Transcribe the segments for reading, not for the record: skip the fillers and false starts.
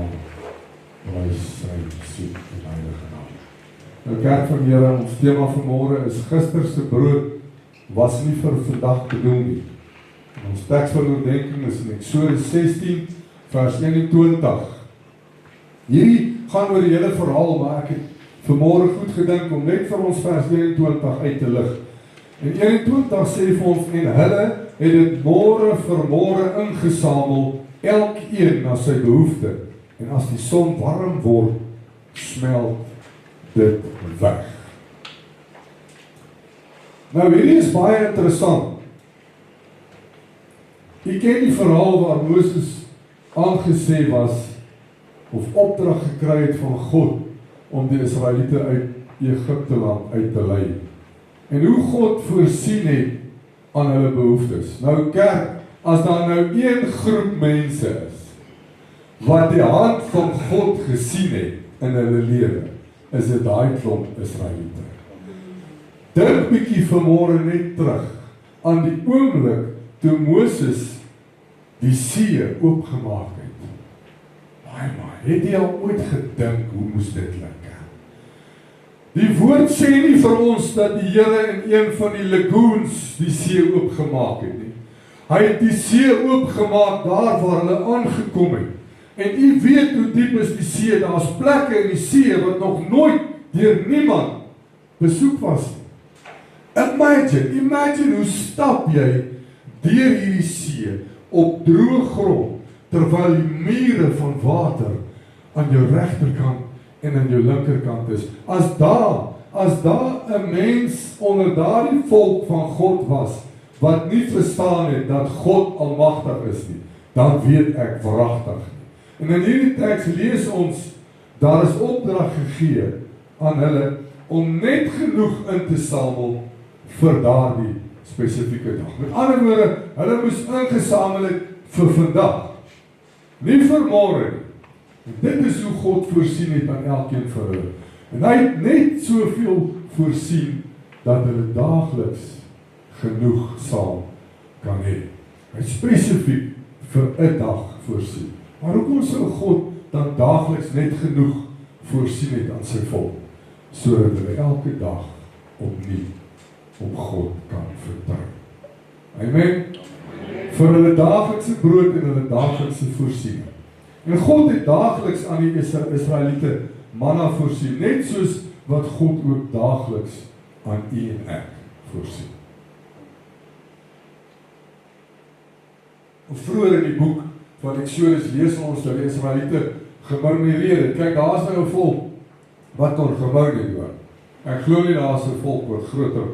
naam, prys sy soet en heilige naam. Nou kerk van die Here, ons tema vanmôre is gister se brood was nie vir vandag bedoel nie. En ons teks van oordenking is in Eksodus 16 vers 21. Hierdie gaan oor die hele verhaal, maar ek het vanmôre goed gedink om net vir ons vers 21 uit te lig. En 21 sê vir ons, en hulle het dit môre vir môre ingesamel, elkeen na sy behoefte. En as die son warm word, smelt dit weg. Nou hierdie is baie interessant. Jy ken die verhaal waar Moses aangesê was, of opdrag gekry het van God, om die Israeliete uit Egipte land uit te lei. En hoe God voorsien het aan hulle behoeftes. Nou kerk, as daar nou een groep mense is, wat die hand van God gesien het in hulle lewe, is dit daai klomp Israeliete. Dink bietjie vanmôre net terug aan die oomblik toe Moses die see oopgemaak het. Het jy al ooit gedink hoe moes dit lyk? Die woord sê nie vir ons dat die Here in een van die lagoons die see oopgemaak het nie. Hy het die see oopgemaak daar waar hulle aangekom het. En u weet hoe diep is die see, daar's plekke in die see wat nog nooit deur niemand besoek was nie. Imagine hoe stap jy deur hierdie see op droë grond, terwyl die mure van water aan jou regterkant en aan jou linkerkant is. As daar 'n mens onder daardie volk van God was, wat nie verstaan het dat God almagtig is nie, dan weet ek wragtig nie. En in hierdie teks lees ons, daar is opdrag gegee aan hulle, om net genoeg in te samel vir daardie spesifieke dag. Met ander woorde, hulle moes ingesamel het vir vandag, nie vir môre nie. En dit is hoe God voorsien het aan elkeen vir hulle. En hy het net soveel voorsien, dat hulle daagliks genoeg saam kan hê. Hy het spesifiek vir 'n dag voorsien. Maar hoekom sou God dan daagliks net genoeg voorsien het aan sy volk, sodat hulle elke dag opnuut op God kan vertrou? Amen. Vir hulle daaglikse brood en hulle daaglikse voorsiening. En God het daagliks aan die Israeliete manna voorsien, net soos wat God ook daagliks aan u en ek voorsien. Vroeger in die boek van Eksodus lees ons dat die Israeliete gemurmureer het. Kyk, daar is nou 'n volk wat tot gemurmureer. Ek glo nie daar is 'n volk wat groter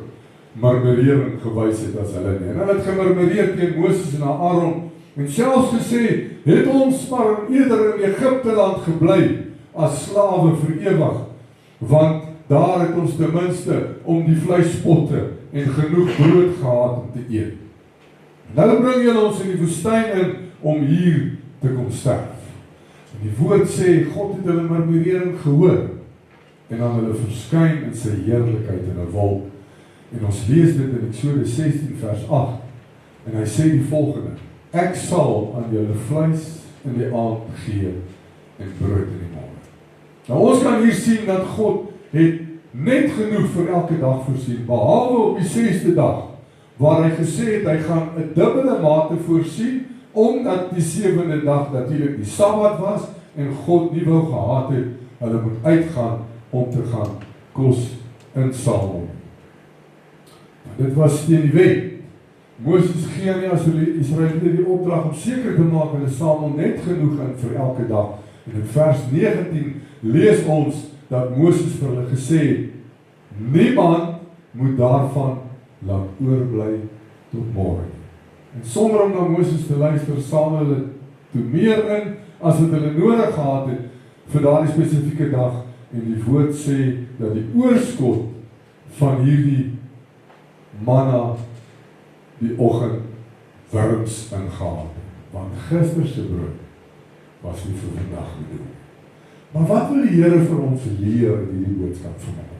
murmurering gewys het as hulle nie. En hulle het gemurmureer teen Moses en Aaron, en selfs gesê, het ons maar eerder in Egipte land gebly as slawe vir ewig, want daar het ons ten minste om die vleispotte en genoeg brood gehad om te eet. Nou bring julle ons in die woestyn in om hier te kom sterf. En die woord sê, God het hulle murmurering gehoor en aan hulle verskyn in sy heerlikheid in 'n wolk. En ons lees dit in Eksodus 16 vers 8 en hy sê die volgende: ek sal aan julle vleis in die aand gee en brood in die môre. Nou ons kan hier sien dat God het net genoeg vir elke dag voorsien, behalwe op die 6de dag, waar hy gesê het, hy gaan 'n dubbele mate voorsien, omdat die 7de dag natuurlik die Sabbat was, en God nie wou gehad het, hulle moet uitgaan om te gaan kos insamel. Dit was teen die wet. Moses gee nie as hulle Israeliete die opdrag om seker te maak, hulle samel net genoeg in vir elke dag. En in vers 19 lees ons, dat Moses vir hulle gesê het, niemand moet daarvan laat oorbly tot môre. En sonder om na Moses te luister, samel hulle toe meer in, as wat hulle nodig gehad het, vir daardie spesifieke dag, en die woord sê, dat die oorskot van hierdie manna, die oggend wurms ingehaal, want gister se brood was nie vir vandag bedoel. Maar wat wil die Here vir ons leer in hierdie boodskap vanmôre?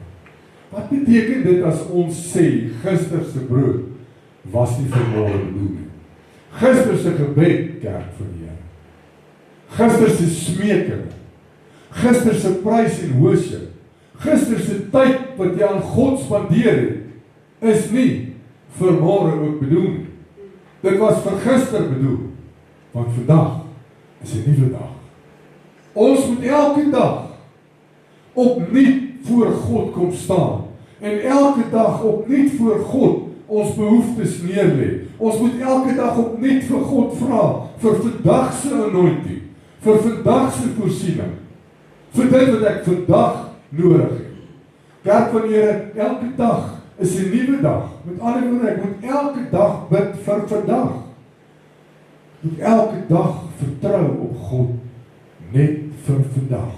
Wat beteken dit as ons sê, gister se brood was nie vir môre bedoel nie? Gister se gebed, kerk van die Here. gister se smeking, gister se prys en worship, gister se tyd wat jy aan God spandeer het, is nie vir môre ook bedoel nie. Dit was vir gister bedoel, want vandag is 'n nuwe dag. Ons moet elke dag opnuut voor God kom staan, en elke dag opnuut voor God ons behoeftes neerlê. Ons moet elke dag opnuut vir God vra, vir vandag se anointing, vir vandag se voorsiening, vir dit wat ek vandag nodig het. Kerk van die Here, elke dag is 'n nuwe dag. Met ander woorde, ek moet elke dag bid vir vandag. Ek moet elke dag vertrou op God, net vir vandag.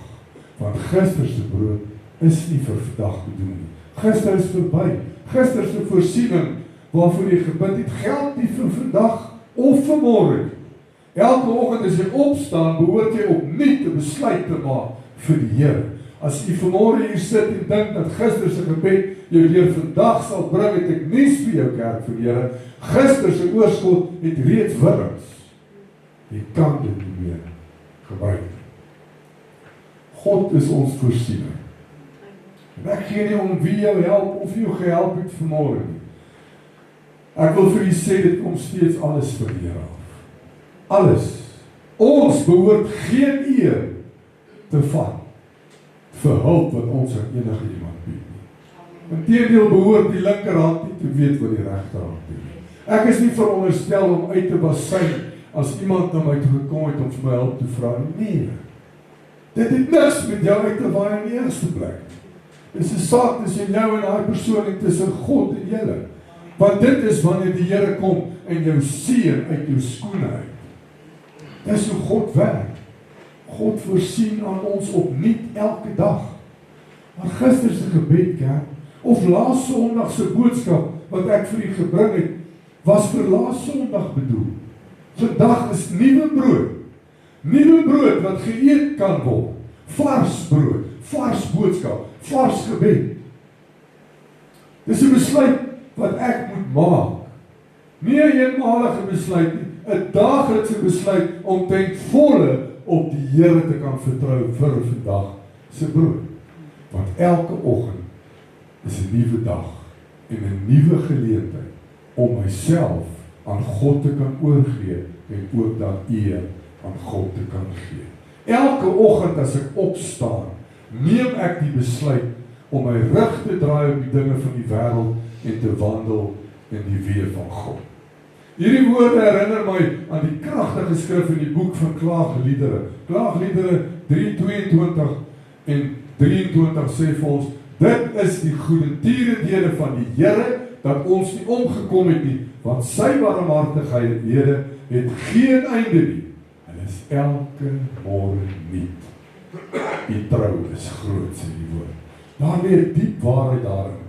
Want gister se brood is nie vir vandag bedoel nie. Gister is verby. Gister se voorsiening waarvoor jy gebid het, geld nie vir vandag of vir môre. Elke oggend as jy opstaan, behoort jy opnuut 'n besluit te maak vir die Here. As jy vanmôre hier sit en dink dat gister se gebed jou deur vandag sal bring, het ek nuus vir jou, kerk van die Here. Gister se oorskot het reeds wurms. Jy kan dit nie meer gebruik. God is ons voorsiening. En ek gee nie om wie jou help of jou gehelp het vanmôre nie. Ek wil vir u sê, dit kom steeds alles van die Here af. Alles. Ons behoort geen eer te vat vir hulp wat ons aan enige iemand bied nie. Inteendeel behoort die linkerhand nie te weet wat die regterhand doen. Ek is nie veronderstel om uit te basyn as iemand na my toe gekom het om vir my hulp te vra. Nee. Dit het niks met jou uit te waai in die eerste plek. Dit is 'n saak tussen jou en daai persoon en tussen God en julle. Want dit is wanneer die Here kom en jou seën uit jou skoene uit. Dis hoe God werk. God voorsien aan ons opnuut elke dag. Maar gister se gebed, kerk, of laas Sondag se boodskap wat ek vir u gebring het, was vir laas Sondag bedoel. Vandag is nuwe brood. Nuwe brood wat geëet kan word. Vars brood, vars boodskap, vars gebed. Dis 'n besluit wat ek moet maak. Nie 'n eenmalige besluit nie, 'n daaglikse besluit om ten volle op die Here te kan vertrou vir vandag se brood. Want elke oggend is 'n nuwe dag en 'n nuwe geleentheid om myself aan God te kan oorgee en ook dan eer aan God te kan gee. Elke oggend as ek opstaan, neem ek die besluit om my rug te draai op die dinge van die wêreld en te wandel in die weë van God. Hierdie woorde herinner my aan die kragtige skrif in die boek van Klaagliedere. Klaagliedere 3:22 en 23 sê vir ons, dit is die goedertierenhede van die Here, dat ons nie omgekom het nie, want sy barmhartighede het geen einde nie. En is elke môre nuut. Die trou is groot, sê die woord. Daar lê 'n diep waarheid daarin,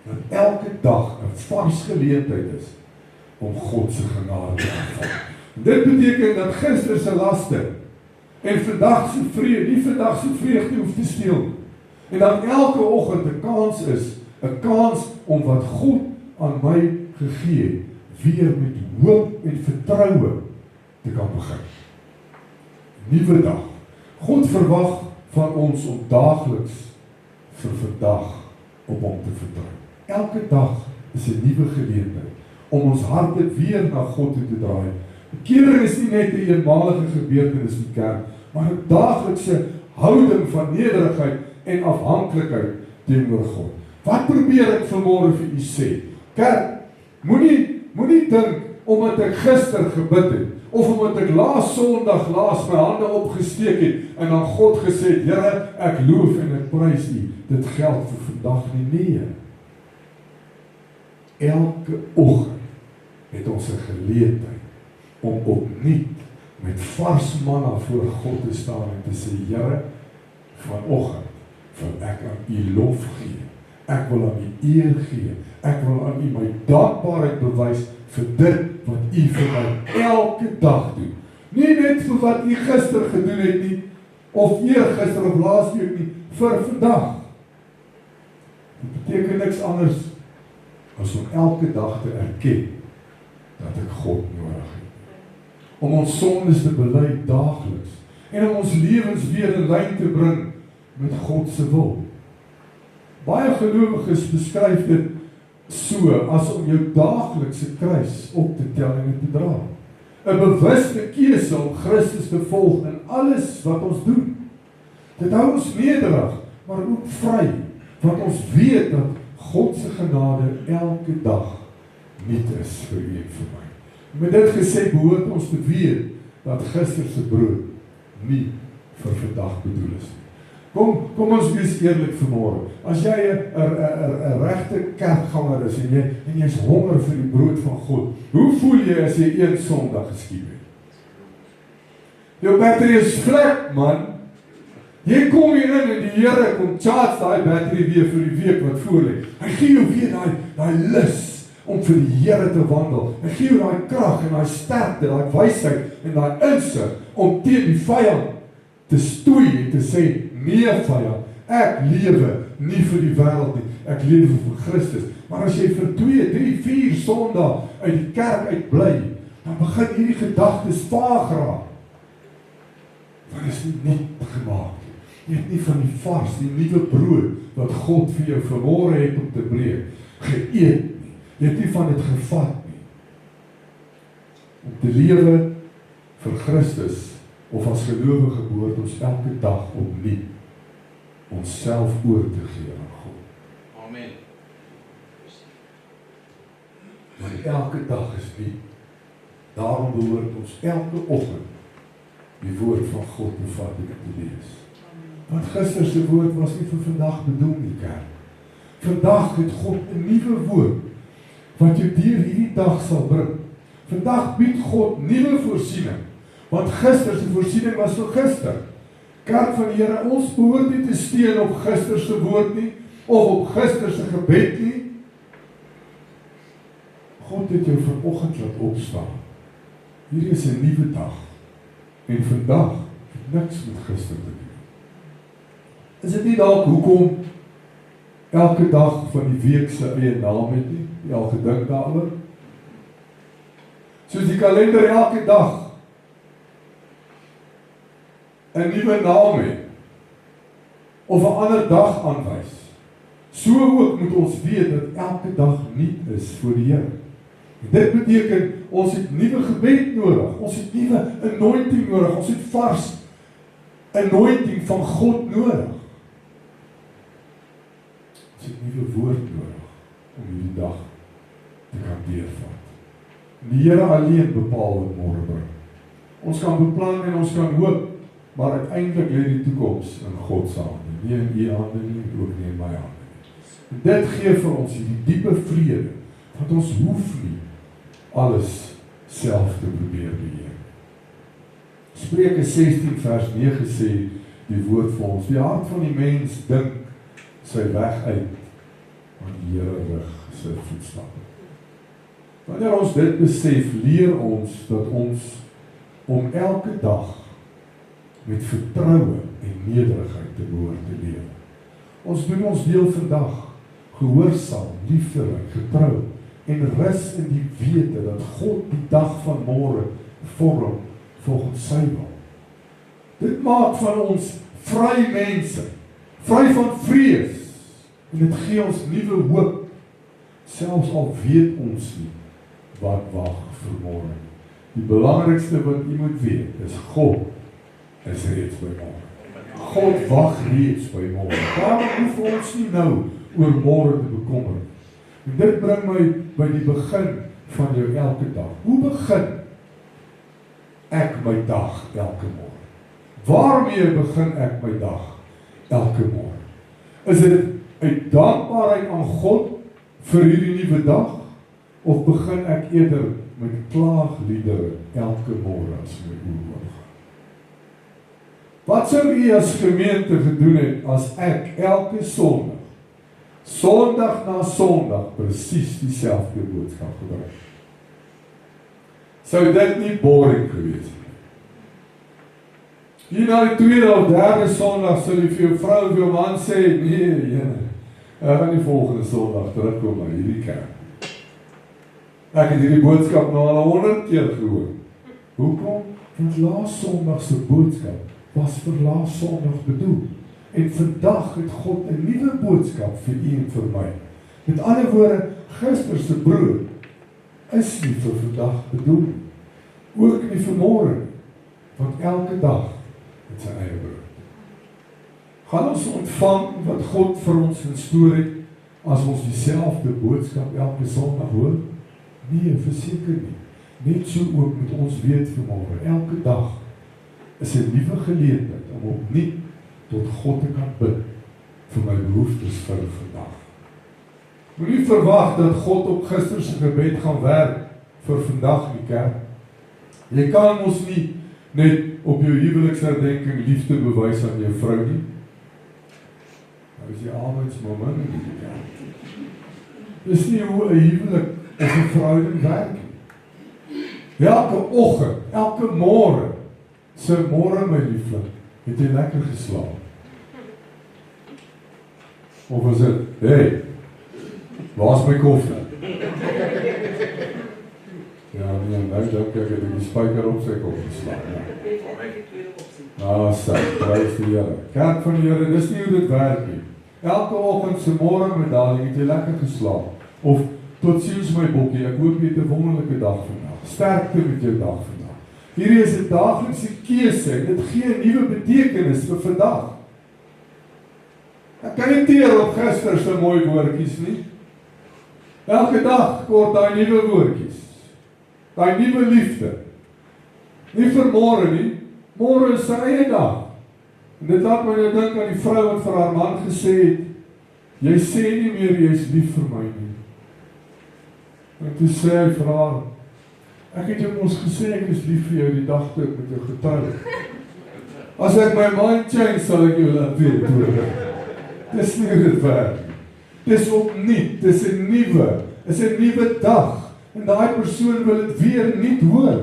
dat elke dag 'n vars geleentheid is om God se genade te ontvang. Dit beteken dat gister se laste en vandag se vrede, nie vandag se vreugde hoef te steel. En dat elke oggend 'n kans is, 'n kans om wat God aan my gegee het, weer met hoop en vertroue te kan begin. Nuwe dag. God verwag van ons om daagliks vir vandag op hom te vertrou. Elke dag is 'n nuwe geleentheid om ons harte weer na God toe te draai. Bekering is nie net 'n eenmalige gebeurtenis in die kerk, maar 'n daaglikse houding van nederigheid en afhanklikheid teenoor God. Wat probeer ek vanmôre vir u sê? Kerk, moenie dink omdat ek gister gebid het of omdat ek laas Sondag my hande opgesteek het en aan God gesê het, Here, ek loof en ek prys U. Dit geld vir vandag nie. Nee. Elke oggend het ons 'n geleentheid om opnuut met vars manna voor God te staan en te sê, Here, vanoggend wil ek aan U lof gee. Ek wil aan U eer gee. Ek wil aan U my dankbaarheid bewys vir dit wat U vir my elke dag doen. Nie net vir wat U gister gedoen het nie, of eergister of laasweek nie, vir vandag. Dit beteken niks anders as om elke dag te erken dat ek God nodig het. Om ons sondes te bely daagliks. en om ons lewens weer in lyn te bring met God se wil. Baie gelowiges beskryf dit so as om jou daaglikse kruis op te tel en te dra. 'n bewuste keuse om Christus te volg in alles wat ons doen. Dit hou ons nederig, maar ook vry, want ons weet dat God se genade elke dag nuut is vir u en vir my. Met dit gesê behoort ons te weet dat gister se brood nie vir vandag bedoel is nie. Kom ons wees eerlik vanmôre. As jy 'n regte kerkganger is en jy's honger vir die brood van God, hoe voel jy as jy een Sondag geskiep het? Jou battery is vlek, man. Jy kom hier in en die Here kom charge daai battery weer vir die week wat voor lê. Hy gee jou weer daai lus om vir die Here te wandel. Hy gee jou daai krag en daai sterkte, daai wysheid en daai insig om teen die vyand te stoei en te sê, nee vyand, ek lewe nie vir die wêreld nie, ek lewe vir Christus. Maar as jy vir 2, 3, 4 Sondae uit die kerk uitbly, dan begin hierdie gedagtes vaag raak. Want dit is nie net gemaak nie. Jy het nie van die vars, die nuwe brood wat God vir jou vanmôre het om te breek, geëet nie. Jy het nie van dit gevat nie. Om te lewe vir Christus of as gelowige behoort ons elke dag opnuut onsself oor te gee aan God. Amen. Maar elke dag is nie. Daarom behoort ons elke oggend die woord van God bevat en te lees. Want gister se woord was nie vir vandag bedoel nie, kerk. Vandag het God 'n nuwe woord wat jou deur hierdie dag sal bring. Vandag bied God nuwe voorsiening. Want gister se voorsiening was vir gister. Kerk van die Here, ons behoort nie te steun op gister se woord nie, of op gister se gebed nie. God het jou vanoggend laat opstaan. Hierdie is 'n nuwe dag. En vandag het niks met gister te doen. Is dit nie dalk hoekom elke dag van die week se eie naam het nie? Jy al gedink daaroor? Soos die kalender elke dag 'n nuwe naam het, of 'n ander dag aanwys. So ook moet ons weet dat elke dag nuut is voor die Here. Dit beteken, ons het nuwe gebed nodig, ons het nuwe anointing nodig, ons het vars anointing van God nodig. Ons het nuwe woord nodig, om hierdie dag te kan deurvat. Die Here alleen bepaal wat môre bring. Ons kan beplan en ons kan hoop, maar uiteindelik lê die toekoms in God se hande, nie in u hande nie, ook nie in my hande nie. Dit gee vir ons hierdie diepe vrede, want ons hoef nie alles self te probeer beheer. Spreuke 16 vers 9 sê die woord vir ons, die hart van die mens dink sy weg uit, maar die Here rig sy voetstappe. Wanneer ons dit besef, leer ons dat ons om elke dag met vertroue en nederigheid te behoort te lewe. Ons doen ons deel vandag, gehoorsaam, liefdelik, getrou, en rus in die wete dat God die dag van môre vorm volgens sy wil. Dit maak van ons vry mense, vry van vrees, en dit gee ons nuwe hoop, selfs al weet ons nie wat wag vir môre. Die belangrikste wat jy moet weet is God is reeds by môre. God wag reeds by môre. Daarom hoef ons nie nou oor môre te bekommer. En dit bring my by die begin van jou elke dag. Hoe begin ek my dag elke môre? Waarmee begin ek my dag elke môre? Is dit uit dankbaarheid aan God vir hierdie nuwe dag? Of begin ek eerder met klaagliedere elke môre as my oë oopgaan? Wat sou u as gemeente gedoen het as ek elke Sondag na Sondag presies dieselfde boodskap gebruik? Sou dit nie boring gewees het? Hier na die tweede of derde Sondag sal jy vir jou vrou of jou man sê, nee, ek gaan die volgende Sondag terugkom na hierdie kerk. Ek het hierdie boodskap nou al 100 keer gehoor. Hoekom? Want laas Sondag se boodskap was vir laas Sondag bedoel. En vandag het God 'n nuwe boodskap vir u en vir my. Met ander woorde, gister se brood is nie vir vandag bedoel nie. Ook nie vir môre nie, want elke dag het sy eie brood. Gaan ons ontvang wat God vir ons instoor het, as ons dieselfde boodskap elke Sondag hoor? Nee, verseker nie. Net so ook met ons weet vanmôre, elke dag is 'n nuwe geleentheid om opnuut tot God te kan bid vir my behoeftes vir vandag. Moenie verwag dat God op gister se gebed gaan werk vir vandag nie, kerk. Jy kan mos nie net op jou huweliksherdenking liefde bewys aan jou vrou nie. Nou is die amendsmoment nie, kerk. Dis nie hoe 'n huwelik of 'n verhouding werk nie. Elke oggend, elke môre, sê môre my liefling, het jy lekker geslaap? Of is dit, hey, waar is my koffie? Ja, nee, nou dink ek het die spyker op sy kop geslaan. Sê, prys die Here. Kerk van die Here, dis nie hoe dit werk nie. Elke oggend se môre medalje het jy lekker geslaap. Of, tot ziens my bokkie, ek hoop jy het 'n wonderlike dag vandag. Sterkte met jou dag vandag. Hierdie is 'n daaglikse keuse en dit gee 'n nuwe betekenis vir vandag. Ek kan nie teer op gister se mooi woordjies nie. Elke dag word daai nuwe woordjies. Daai nuwe liefde. Nie vir môre nie. Môre is sy eie dag. En dit laat my nou dink aan die vrou wat vir haar man gesê het, jy sê nie meer jy is lief vir my nie. En toe sê hy vir haar, ek het jou mos gesê ek is lief vir jou die dag toe ek met jou getrou. As ek my mind change, sal ek jou laat weet. Dis nie hoe dit werk. Dis opnuut, dis 'n nuwe dag. En daai persoon wil dit weer nie hoor.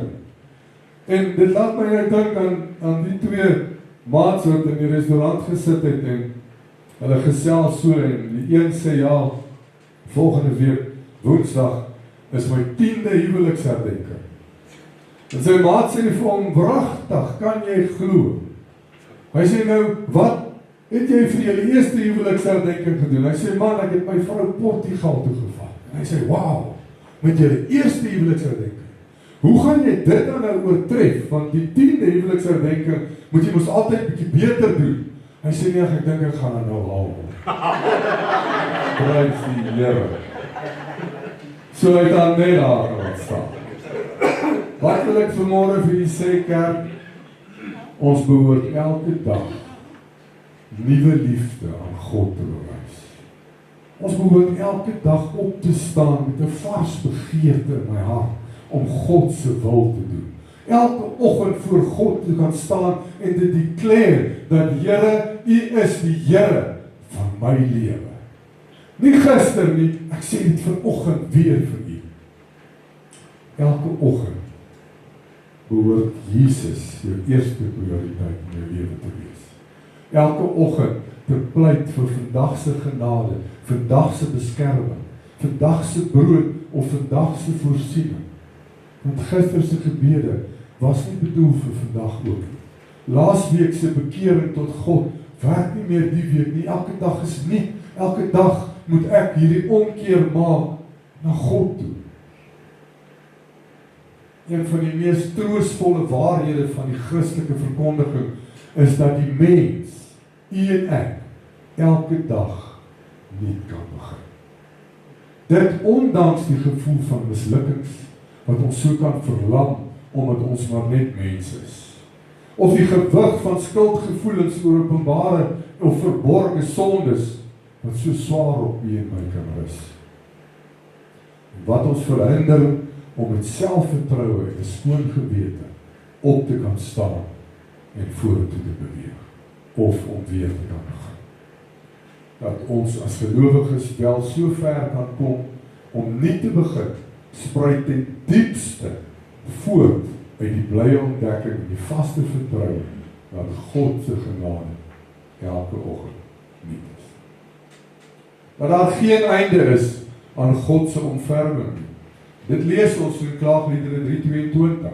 En dit laat my nou dink aan die twee maats wat in die restaurant gesit het en hulle gesels so en die een sê ja, volgende week Woensdag is my 10de huweliksherdenking. En sy maat sê vir hom, "Wragtig, kan jy glo?" Hy sê nou, "Wat het jy vir julle eerste huweliksherdenking gedoen?" Hy sê, "Man, ek het my vrou Portugal toe gevat." En hy sê, "Wow, met julle eerste huweliksherdenking. Hoe gaan jy dit dan nou oortref? Want die 10de huweliksherdenking moet jy mos altyd bietjie beter doen." Hy sê, "Nee, ek dink ek gaan dit nou haal." Prys die Here. So hy dan net daar gaan staan. Wat wil ek vanmôre vir julle sê, kerk? Ons behoort elke dag nuwe liefde aan God te bewys. Ons behoort elke dag op te staan met 'n vars begeerte in my hart om God se wil te doen. Elke oggend voor God te kan staan en te declare dat Here, U is die Here van my lewe. Nie gister nie, ek sê dit vanoggend weer vir U. Elke oggend behoort Jesus jou eerste prioriteit in jou lewe te wees. Elke oggend te pleit vir vandag se genade, vandag se beskerming, vandag se brood of vandag se voorsiening. Want gister se gebede was nie bedoel vir vandag ook nie. Laasweek se bekering tot God werk nie meer die week nie. Elke dag is nie. Elke dag moet ek hierdie omkeer maak na God toe. Een van die mees troostvolle waarhede van die Christelike verkondiging is dat die mens, u en ek, elke dag nie kan begin. Dit ondanks die gevoel van mislukkings, wat ons so kan verlam, omdat ons maar net mens is. Of die gewig van skuldgevoelens oor openbare of verborgde sondes, wat so swaar op u en my kan rus. Wat ons verhinder om met selfvertroue en 'n skoon gewete op te kan staan en vorentoe te beweeg, of om weer te kan begin. Dat ons as gelowiges wel so ver kan kom om nie te begin, spruit ten diepste voort uit die blye ontdekking en die vaste vertroue dat God se genade elke oggend nuut is. Dat daar geen einde is aan God se omverwing. Dit lees ons in Klaagliedere 3:22.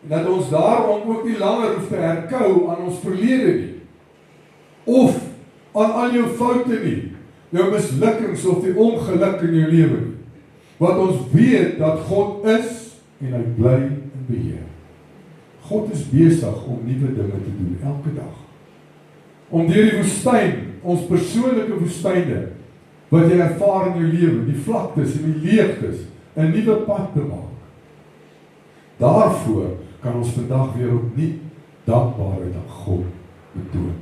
En dat ons daarom ook nie langer hoef te herkou aan ons verlede nie. Of aan al jou foute nie, jou mislukkings of die ongeluk in jou lewe nie. Want ons weet dat God is en hy bly in beheer. God is besig om nuwe dinge te doen elke dag. Om deur die woestyn, ons persoonlike woestyne, wat jy ervaar in jou lewe, die vlaktes en die leegtes, 'n nuwe pad te maak. Daarvoor kan ons vandag weer opnuut dankbaarheid aan God betoon.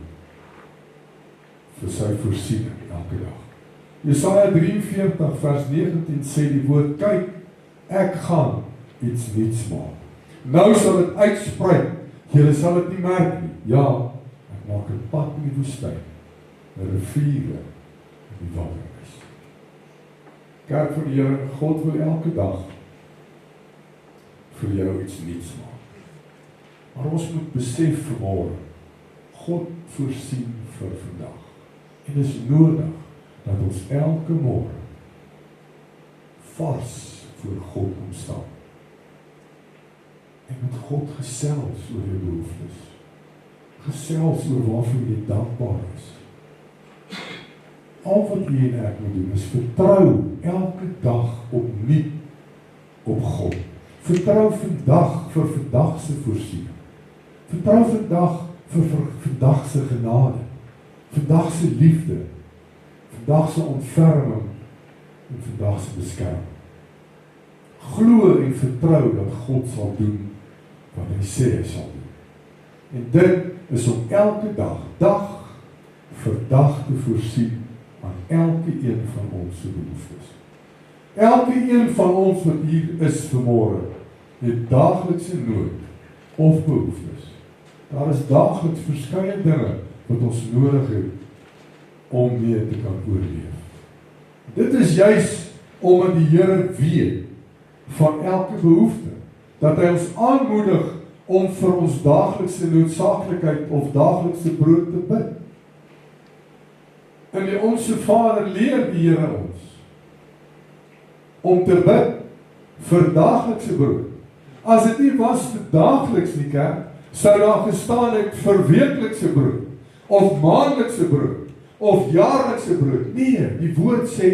Vir sy voorsiening elke dag. Jesaja 43 vers 19 sê die woord, kyk, ek gaan iets nuuts maak. Nou sal dit uitsprei, julle sal dit nie merk nie. Ja, ek maak 'n pad in die woestyn, 'n riviere in die wildernis. Kerk van die Here, God wil elke dag vir jou iets nuuts maak. Maar ons moet besef vanmôre, God voorsien vir vandag. En dit is nodig dat ons elke môre vars voor God omstaan. En met God gesels oor jou behoeftes. Gesels oor waarvoor jy dankbaar is. Al wat jy en ek moet doen is vertrou elke dag opnuut op God. Vertrou vandag vir vandag se voorsiening. Vertrou vandag vir vandag se genade. Vandag se liefde. Vandag se ontferming en vandag se beskerming. Glo en vertrou dat God sal doen wat hy sê hy sal doen. En dit is om elke dag vir dag te voorsien aan elke een van ons se behoeftes. Elke een van ons wat hier is vanmôre, het daaglikse nood of behoeftes. Daar is daagliks verskeie dinge wat ons nodig het om mee te kan oorleef. Dit is juis omdat die Here weet van elke behoefte, dat hy ons aanmoedig om vir ons daaglikse noodsaaklikheid of daaglikse brood te bid. En die Onse Vader leer die Here ons om te bid vir daaglikse brood. As dit nie was vir daagliks nie, kerk, sou daar gestaan het vir weeklikse brood, of maandelikse brood, of jaarlikse brood. Nee, die woord sê,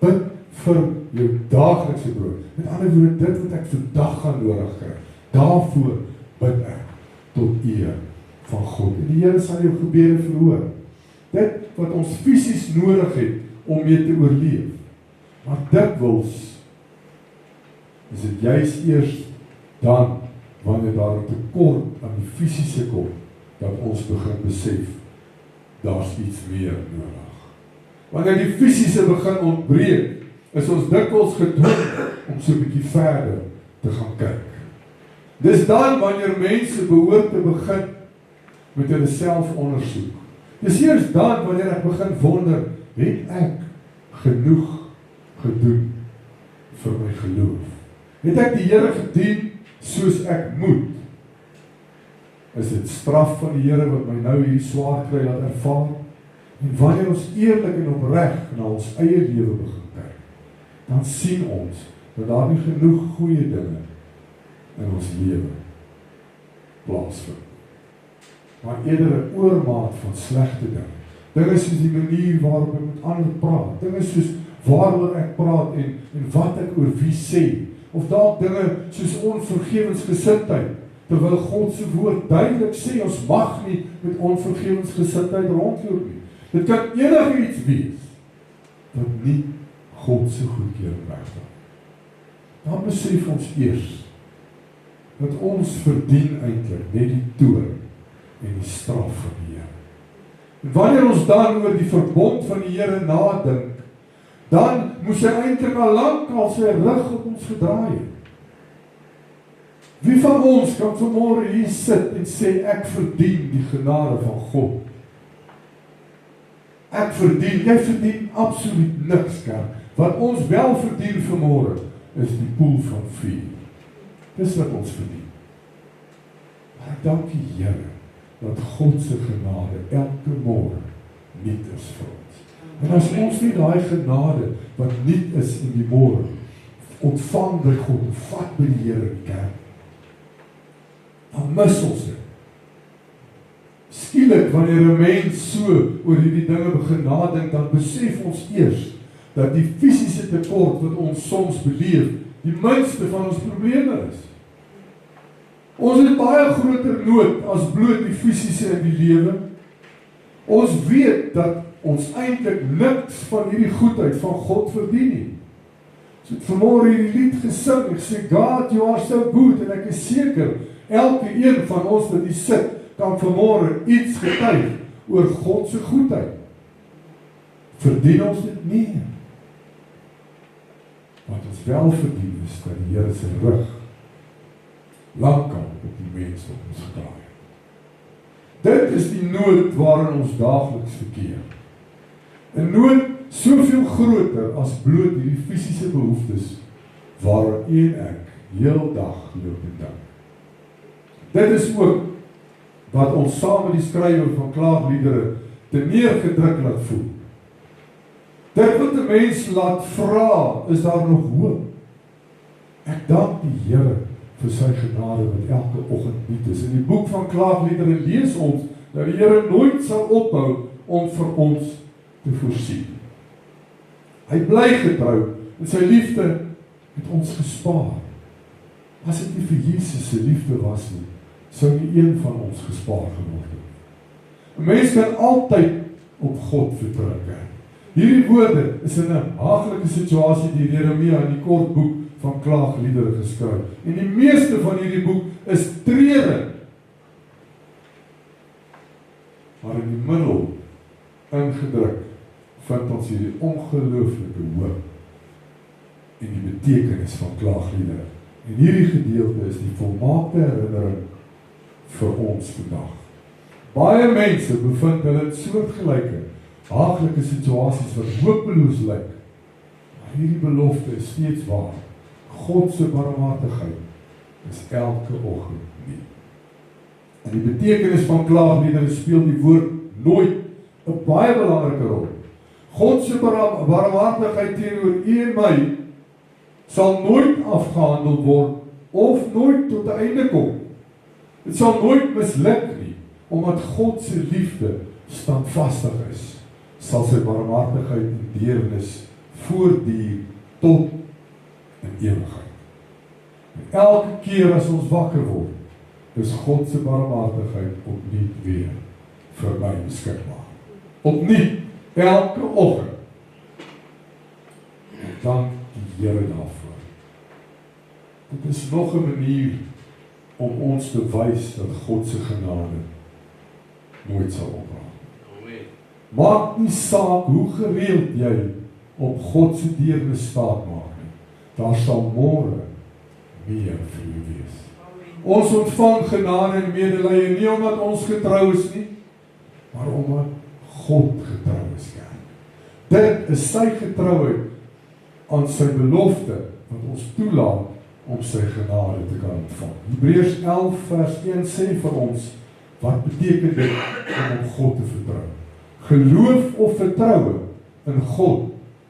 bid vir jou daaglikse brood. Met ander woorde, dit wat ek vandag gaan nodig kry, daarvoor bid ek tot eer van God. En die Here sal jou gebede verhoor. Dit wat ons fisies nodig het om mee te oorleef. Maar dikwels is dit juist eers dan, wanneer daar 'n tekort aan die fisiese kom, dat ons begin besef, daar's iets meer nodig. Wanneer die fisiese begin ontbreek, is ons dikwels gedwing om so 'n bietjie verder te gaan kyk. Dis dan wanneer mense behoort te begin met hulle selfondersoek. Dis eers dan wanneer ek begin wonder, het ek genoeg gedoen vir my geloof? Het ek die Here gedien soos ek moet? Is dit straf van die Here wat my nou hierdie swaar kry laat ervaar? En wanneer ons eerlik en opreg na ons eie lewe begin kyk, dan sien ons dat daar nie genoeg goeie dinge in ons lewe plaasvind. Maar eerder 'n oormaat van slegte dinge. Dinge soos die manier waarop ek met ander praat. Dinge soos waaroor ek praat en wat ek oor wie sê. Of dalk dinge soos onvergewensgesindheid. Terwyl God se woord duidelik sê, ons mag nie met onvergewensgesindheid rondloop nie. Dit kan enigiets wees wat nie God se goedkeuring wegvat. Dan besef ons eers dat ons verdien eintlik net die toorn en die straf van die Here. En wanneer ons dan oor die verbond van die Here nadink, dan moes hy eintlik al lank al sy rug op ons gedraai het. Wie van ons kan vanmôre hier sit en sê, ek verdien die genade van God? Ek verdien, jy verdien absoluut niks, kerk. Wat ons wel verdien vanmôre, is die poel van vuur. Dis wat ons verdien. Maar ek dank die Here, dat God se genade elke môre nuut is vir ons. En as ons nie daai genade, wat nuut is in die môre, ontvang by God, vat by die Here die kerk, dan mis ons dit. Skielik, wanneer 'n mens so oor hierdie dinge begin nadink, dan besef ons eers dat die fisiese tekort wat ons soms beleef, die minste van ons probleme is. Ons het baie groter nood as bloot die fisiese in die lewe. Ons weet dat ons eintlik niks van hierdie goedheid van God verdien nie. So het vanmôre hierdie lied gesing, ek sê, God, you are so good, en ek is seker, elke een van ons wat hier sit, kan vanmôre iets getuig oor God se goedheid. Verdien ons dit nie? Wat ons wel verdien is, dat die Here se rug lankal op die mens op ons gedraai het. Dit is die nood waarin ons daagliks verkeer. 'n nood soveel groter as bloot hierdie fisiese behoeftes waaraan u en ek heel dag loop en dink. Dit is ook wat ons saam met die skrywer van klaagliedere te neergedruk laat voel. Dit wat 'n mens laat vra, is daar nog hoop? Ek dank die Here vir sy genade wat elke oggend nuut is. In die boek van klaagliedere lees ons dat die Here nooit sal ophou om vir ons te voorsien. Hy bly getrou en sy liefde het ons gespaar. As dit nie vir Jesus se liefde was nie, sou nie een van ons gespaar geword het. 'n Mens kan altyd op God vertrou. Hierdie woorde is in 'n haaglike situasie deur Jeremia in die kort boek van klaagliedere geskryf. En die meeste van hierdie boek is treurig. Maar in die middel ingedruk vind ons hierdie ongelooflike hoop en die betekenis van klaagliedere. En hierdie gedeelte is die volmaakte herinnering vir ons vandag. Baie mense bevind hulle in soortgelyke haaglike situasies wat hopeloos lyk. Maar hierdie belofte is steeds waar. God se barmhartigheid is elke oggend nuut. En die betekenis van klaagliedere speel die woord nooit 'n baie belangrike rol. God se barmhartigheid teenoor u en my sal nooit afgehandel word of nooit tot 'n einde kom. Dit sal nooit misluk nie, omdat God se liefde standvastig is. Sal sy barmhartigheid en deernis voortduur tot in ewigheid. En elke keer as ons wakker word, is God se barmhartigheid opnuut weer vir my beskikbaar. Opnuut, elke oggend. En dank die Here daarvoor. Dit is nog 'n manier om ons te wys dat God se genade nooit sal ophou. Maak nie saak hoe gereeld jy op God se deernis staat maak nie. Daar sal môre meer vir u wees. Ons ontvang genade en medelee nie omdat ons getrou is nie, maar omdat God getrou is. Dit is sy getrouheid aan sy belofte wat ons toelaat om sy genade te kan ontvang. Hebreërs 11 vers 1 sê vir ons, wat beteken dit om op God te vertrou? Geloof of vertroue in God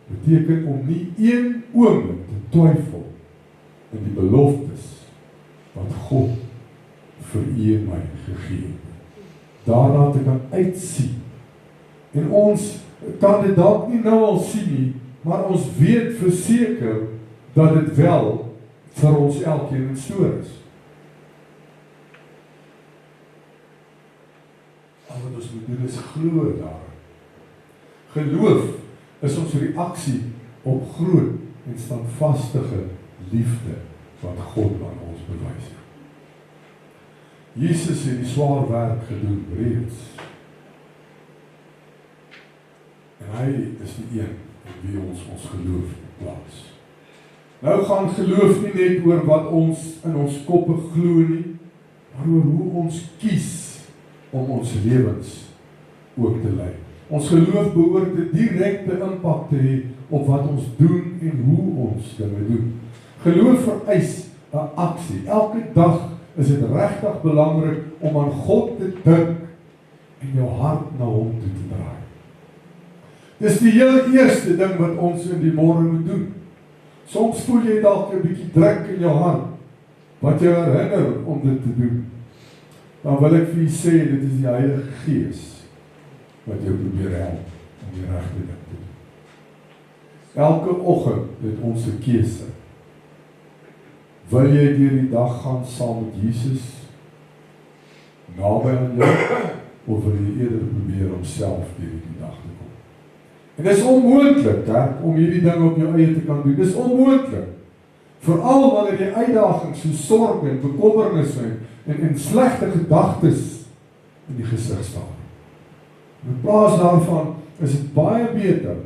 beteken om nie een oomblik te twyfel in die beloftes wat God vir u en my gegee het. Daarna te kan uitsien. En ons kan dit dalk nie nou al sien nie, maar ons weet verseker dat dit wel vir ons elkeen in stoor is. Al wat ons moet doen is glo daar. Geloof is ons reaksie op groot en standvastige liefde wat God aan ons bewys het. Jesus het die swaar werk gedoen reeds. En hy is die een in wie ons geloof plaas. Nou gaan geloof nie net oor wat ons in ons koppe glo nie, maar oor hoe ons kies om ons lewens ook te lei. Ons geloof behoort 'n direkte impak te hê op wat ons doen en hoe ons dinge doen. Geloof vereis 'n aksie. Elke dag is dit regtig belangrik om aan God te dink en jou hart na hom toe te draai. Dis die heel eerste ding wat ons in die môre moet doen. Soms voel jy dalk 'n bietjie druk in jou hart wat jou herinner om dit te doen. dan wil ek vir u sê, dit is die Heilige Gees wat jou probeer help om die regte ding te doen. Elke oggend het ons 'n keuse. Wil jy deur die dag gaan saam met Jesus naby aan jou, of wil jy eerder probeer om self deur die dag te kom? En dit is onmoontlik, om hierdie ding op jou eie te kan doen. Dit is onmoontlik. Veral wanneer die uitdagings so sorg en bekommernisse en slegte gedagtes in die gesig staan. In plaas daarvan is dit baie beter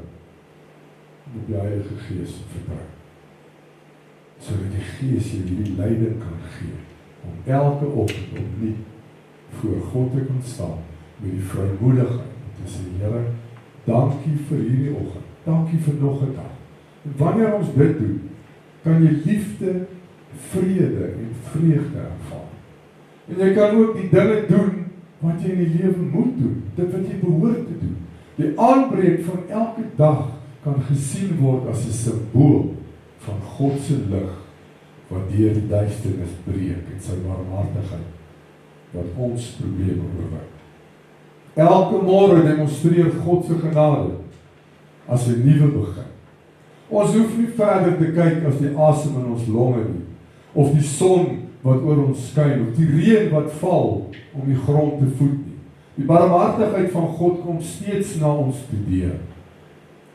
om op die Heilige Gees te vertrou, sodat die Gees jou hierdie leiding kan gee, om elke oggend opnuut voor God te kan staan, met die vrymoedigheid, om te sê, Here, dankie vir hierdie oggend, dankie vir nog 'n dag. En wanneer ons dit doen, kan jy liefde, vrede en vreugde ervaar. En jy kan ook die dinge doen wat jy in die lewe moet doen, dit wat jy behoort te doen. Die aanbreek van elke dag kan gesien word as 'n simbool van God se lig, wat deur die duisternis breek en sy barmhartigheid, wat ons probleme oorwin. Elke môre demonstreer God se genade as 'n nuwe begin. Ons hoef nie verder te kyk as die asem in ons longe nie, of die son wat oor ons skyn, of die reën wat val om die grond te voed nie. Die barmhartigheid van God kom steeds na ons toe deur,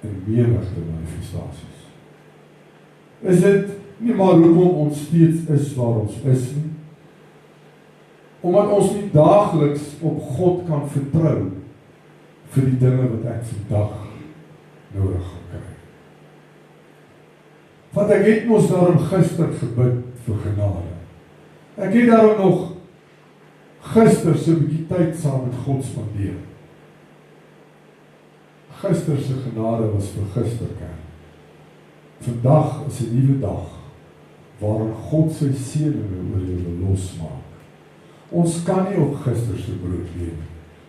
in menigte manifestasies. Is dit nie maar hoekom ons steeds is waar ons is nie? Omdat ons nie daagliks op God kan vertrou vir die dinge wat ek vandag nodig gaan kry. Want ek het mos daarom gister gebid vir genade. Ek het daarom nog gister so 'n bietjie tyd saam met God spandeer. Gister se genade was vir gisterkern. Vandag is 'n nuwe dag waarin God sy seëninge oor jou wil losmaak. Ons kan nie op gister se brood leef.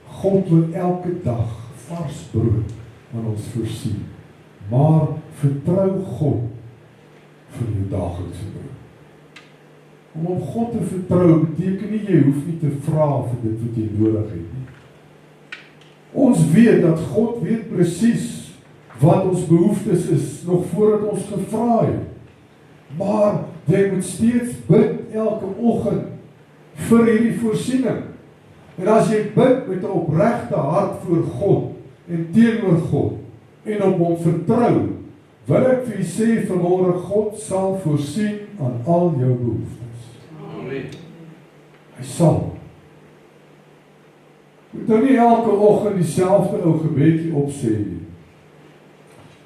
God wil elke dag vars brood aan ons voorsien. Maar vertrou God vir jou daaglikse brood. Om op God te vertrou beteken nie jy hoef nie te vra vir dit wat jy nodig het nie. Ons weet dat God weet presies wat ons behoeftes is, nog voordat ons gevra het. Maar jy moet steeds bid elke oggend vir hierdie voorsiening. En as jy bid met 'n opregte hart voor God en teenoor God en op hom vertrou, wil ek vir u sê vanmôre, God sal voorsien aan al jou behoeftes. Amen. Hy sal. Moet nou nie elke oggend dieselfde ou gebedjie opsê nie.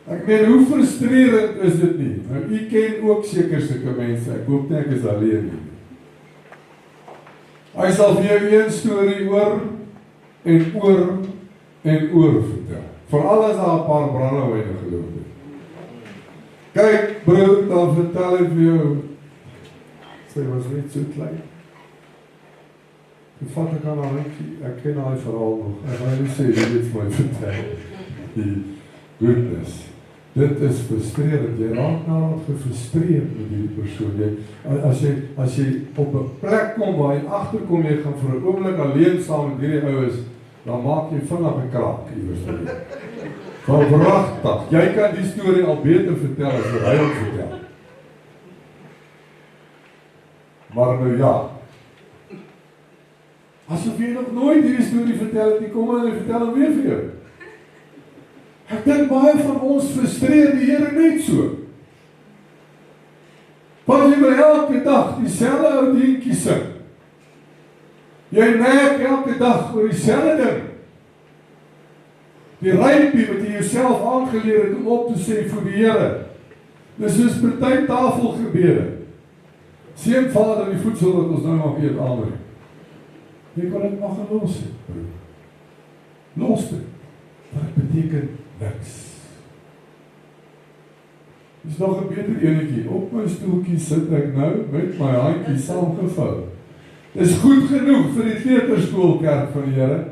Ek meen, hoe frustrerend is dit nie? Nou, u ken ook seker sulke mense, ek hoop nie ek is alleen nie. Hy sal vir jou een storie oor en oor en oor vertel. Veral as daar 'n paar brandewyne geloop het. Kyk, broer, dan vertel hy vir jou, sy was net so klein. Die vat ek aan haar handjie, ek ken haar verhaal nog. Ek wil nie sê, dit het my vertel. Die goodness. Dit is frustrerend. Jy raak nou gefrustreerd met die persoon. As jy op 'n plek kom waar jy agterkom, jy gaan vir 'n oomblik alleen saam met hierdie oues, dan maak jy vinnig 'n kraak iewers. Verwagtig. Jy kan die storie al beter vertel as wat hy hom vertel. Maar nou ja. Asof jy nog nooit hierdie storie vertel het nie, kom maar en vertel hom weer vir jou. Ek dink baie van ons frustreer die Here net so. Want jy wil elke dag dieselfde ou dingetjie sing. Jy merk elke dag oor dieselfde ding. Die rympie wat jy jouself aangeleer het om op te sê vir die Here. Dis soos party tafelgebede. Seën Vader die voedsel wat ons nou nog eet aanbring. Jy kan dit maar los het, broer. Los dit. Wat beteken niks. Dis nog 'n beter enetjie. Op my stoeltjie sit ek nou met my handjie saamgevou. Dis goed genoeg vir die kleuterskoolkerk van die Here.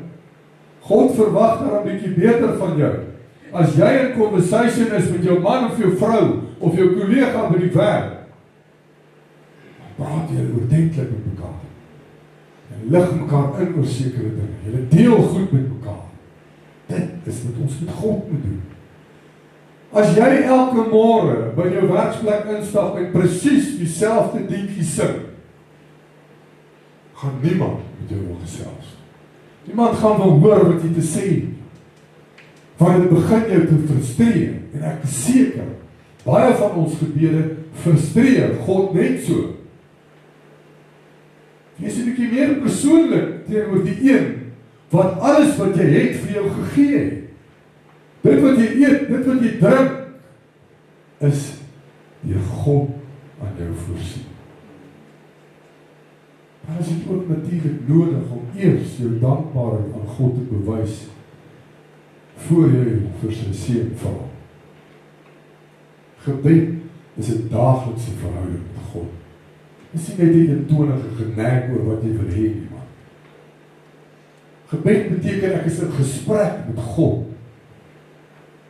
God verwag daar 'n bietjie beter van jou. As jy in conversation is met jou man of jou vrou of jou kollega by die werk, praat jy oordentlik met mekaar. en lig mekaar in oor sekere dinge. Julle deel goed met mekaar. Dit is wat ons met God moet doen. As jy elke môre by jou werksplek instap en presies dieselfde liedjie sing, gaan niemand met jou wil gesels. Niemand gaan wil hoor wat jy te sê het. Want dit begin jou te frustreer. En ek is seker, baie van ons gebede frustreer God net so. Jy is 'n bietjie meer persoonlik teenoor die een wat alles wat jy het vir jou gegee het. Dit wat jy eet, dit wat jy drink, is deur God aan jou voorsien. Maar is dit ook natuurlik nodig om eers jou dankbaarheid aan God te bewys voor jy vir sy seën vra. Gebed is 'n daaglikse verhouding met God. Dit is nie net 'n eentonige geneig oor wat jy wil hê nie, man. Gebed beteken ek is in gesprek met God.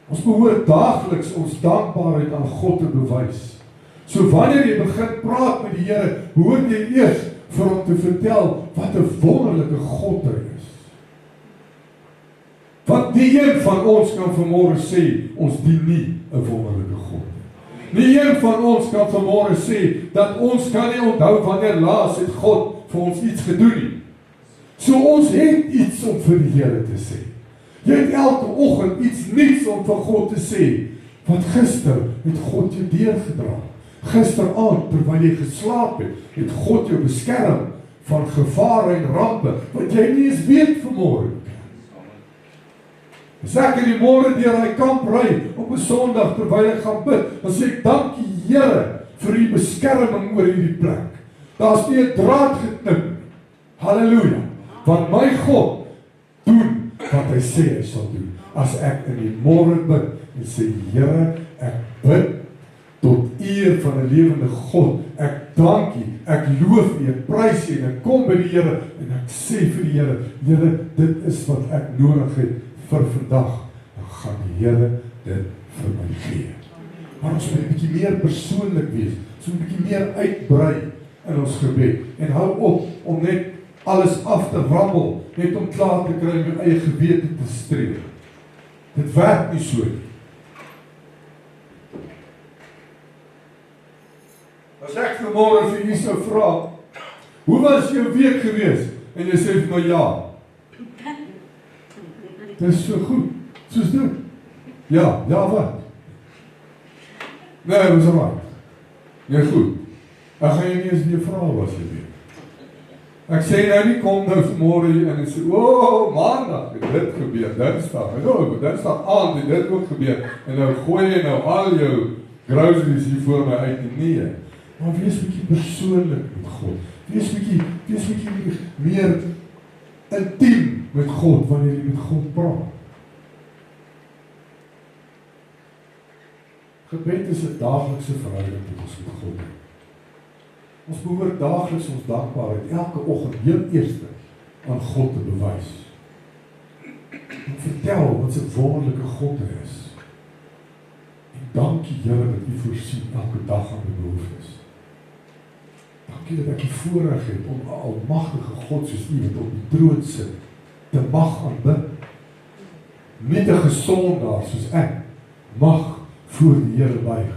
Ons behoort daagliks ons dankbaarheid aan God te bewys. So wanneer jy begin praat met die Here, behoort jy eers vir hom te vertel wat 'n wonderlike God hy is. Want die een van ons kan vanmôre sê, ons dien nie 'n wonderlike God nie. Nie een van ons kan vanmôre sê, dat ons kan nie onthou wanneer laas het God vir ons iets gedoen nie. So ons het iets om vir die Here te sê. Jy het elke oggend iets nuuts om vir God te sê, want gister het God jou deurgedra. Gisteraand, terwyl jy geslaap het God jou beskerm van gevare en rampe, wat jy nie eens weet vanmôre. As ek in die môre deur hy kamp ry, op 'n Sondag terwyl ek gaan bid, dan sê ek, dankie Here, vir u beskerming oor hierdie plek. Daar's nie 'n draad geknip. Halleluja. Want my God doen wat hy sê hy sal doen. As ek in die môre bid en sê, Here, ek bid tot eer van 'n lewende God. Ek dank U, ek loof U, ek prys U en ek kom by die Here en ek sê vir die Here, Here, dit is wat ek nodig het vir vandag. Dan gaan die Here dit vir my gee. Maar ons moet 'n bietjie meer persoonlik wees. Ons moet 'n bietjie meer uitbrei in ons gebed en hou op om net alles af te rammel, net om klaar te kry om jou eie gewete te streef. Dit werk nie so nie. As ek vanmôre vir u sou vra, hoe was jou week gewees? En jy sê vir my ja. Dit is so goed, soos dit. Ja wat? Nee, dit was right. Nee, goed. Ek gaan jy nie eens weer vra was jy weet. Ek sê nou nie kom nou vanmôre hier en sê, maandag het dit gebeur, dinsdag, dinsdag aand het dit ook gebeur, en nou gooi jy nou al jou groceries hier voor my uit die nie. Maar wees bietjie persoonlik met God. Wees bietjie meer intiem met God wanneer jy met God praat. Gebed is 'n daaglikse verhouding met ons met God. Ons behoort daagliks ons dankbaarheid elke oggend heel eerste aan God te bewys. En vertel wat 'n wonderlike God hy is. En dankie Here dat U voorsien elke dag aan my behoeftes. Dankie dat ek die voorreg het om 'n almagtige God soos U wat op die troon sit te mag aanbid. Net 'n gesondaar soos ek mag voor die Here buig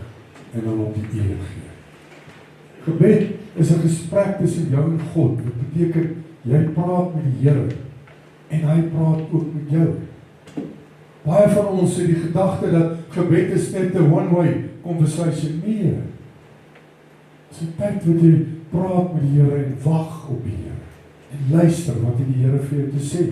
en aan hom die eer gee. Gebed is 'n gesprek tussen jou en God. Dit beteken jy praat met die Here en hy praat ook met jou. Baie van ons het die gedagte dat gebed is net 'n one-way conversation. Nee. Dis 'n tyd wat jy praat met die Here en wag op die Here en luister wat die Here vir jou te sê.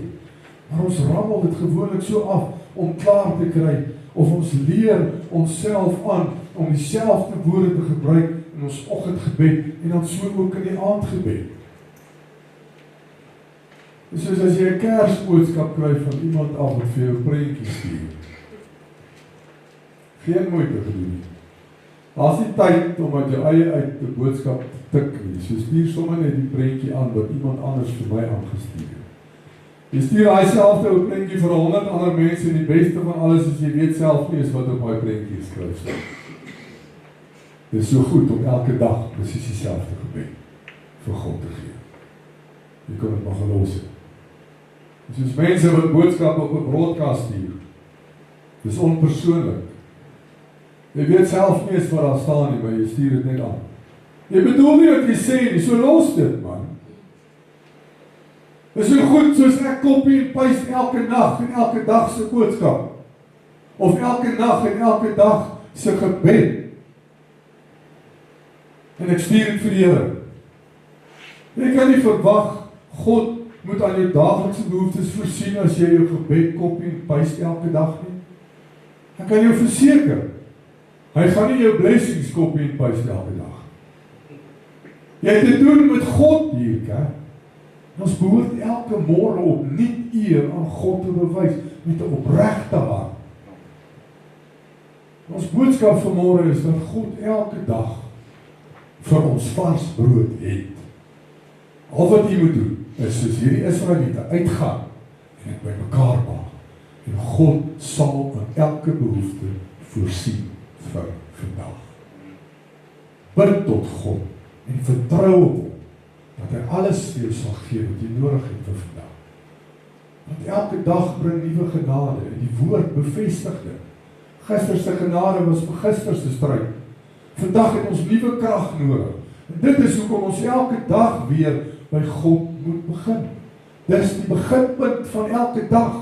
Maar ons rammel dit gewoonlik so af om klaar te kry, of ons leer onsself aan om dieselfde woorde te gebruik in ons oggendgebed en dan so ook in die aandgebed. Soos as jy 'n Kersboodskap kry van iemand af wat vir jou 'n prentjie stuur. Geen moeite gedoen nie. Daar's nie tyd om uit jou eie uit 'n boodskap te tik nie. So stuur sommer net die prentjie aan wat iemand anders vir my aangestuur het. Jy stuur daai selfde ou prentjie vir 100 ander mense en die beste van alles is jy weet self nie eens wat op daai prentjie geskryf staan. Dit is so goed om elke dag presies dieselfde gebed vir God te gee. jy kan dit maar gelos het. Soos mense wat boodskap op 'n broadcast stuur, dis onpersoonlik. Jy weet self nie eens wat daar staan nie, maar jy stuur dit net aan. Jy bedoel nie wat jy sê nie, so los dit man. Dis so goed soos ek copy en paste elke nag en elke dag se boodskap. Of elke nag en elke dag se gebed. En ek stuur dit vir die Here. Jy kan nie verwag, God moet aan jou daaglikse behoeftes voorsien as jy jou gebed copy en paste elke dag nie. Ek kan jou verseker, hy gaan nie jou blessings copy en paste elke dag. Jy het te doen met God hier, kerk. Ons behoort elke môre opnuut eer aan God te bewys met 'n opregte hart. Ons boodskap vanmôre is dat God elke dag vir ons vars brood het. Al wat jy moet doen, is soos hierdie Israeliete uitgaan en dit bymekaar maak. En God sal aan elke behoefte voorsien vir vandag. Bid tot God en vertrou op hom, dat hy alles vir jou sal gee wat jy nodig het vir vandag. Want elke dag bring nuwe genade en die woord bevestig dit. Gister se genade was vir gister se stryd. Vandag het ons nuwe krag nodig. En dit is hoekom ons elke dag weer by God moet begin. Dis die beginpunt van elke dag.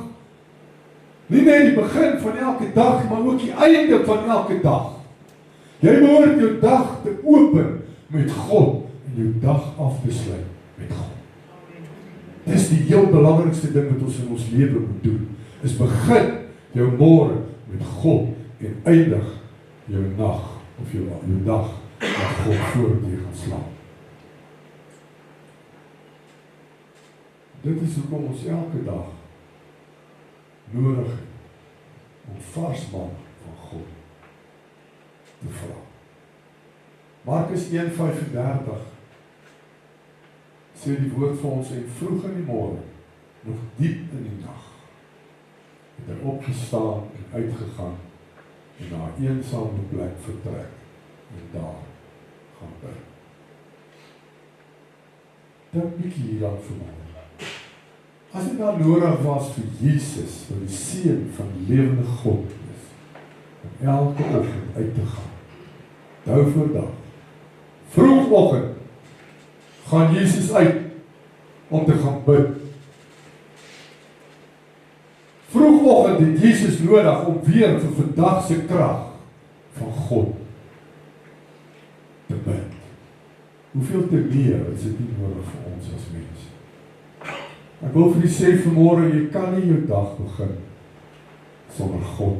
Nie net die begin van elke dag, maar ook die einde van elke dag. Jy behoort jou dag te open met God en jou dag af te sluit met God. Dis die heel belangrikste ding wat ons in ons lewe moet doen. Is begin jou môre met God en eindig jou nag of jou dag dat God voor jou gaan slaap. Dit is hoekom ons elke dag nodig het om vars maak van God te vra. Markus 1:35 sê die woord vir ons en vroeg in die môre, nog diep in die nag, het hy opgestaan en uitgegaan en na 'n eensame plek vertrek en daar gaan bid. Dink bietjie hieraan vanmôre. As dit nou nodig was vir Jesus, vir die Seun van die lewende God is, om elke oggend uit te gaan, dag vir dag, vroegoggend, gaan Jesus uit om te gaan bid. Vroegoggend het Jesus nodig om weer vir vandag se krag van God te bid. Hoeveel te meer is dit nie nodig vir ons as mense? Ek wil vir u sê vanmôre, jy kan nie jou dag begin sonder God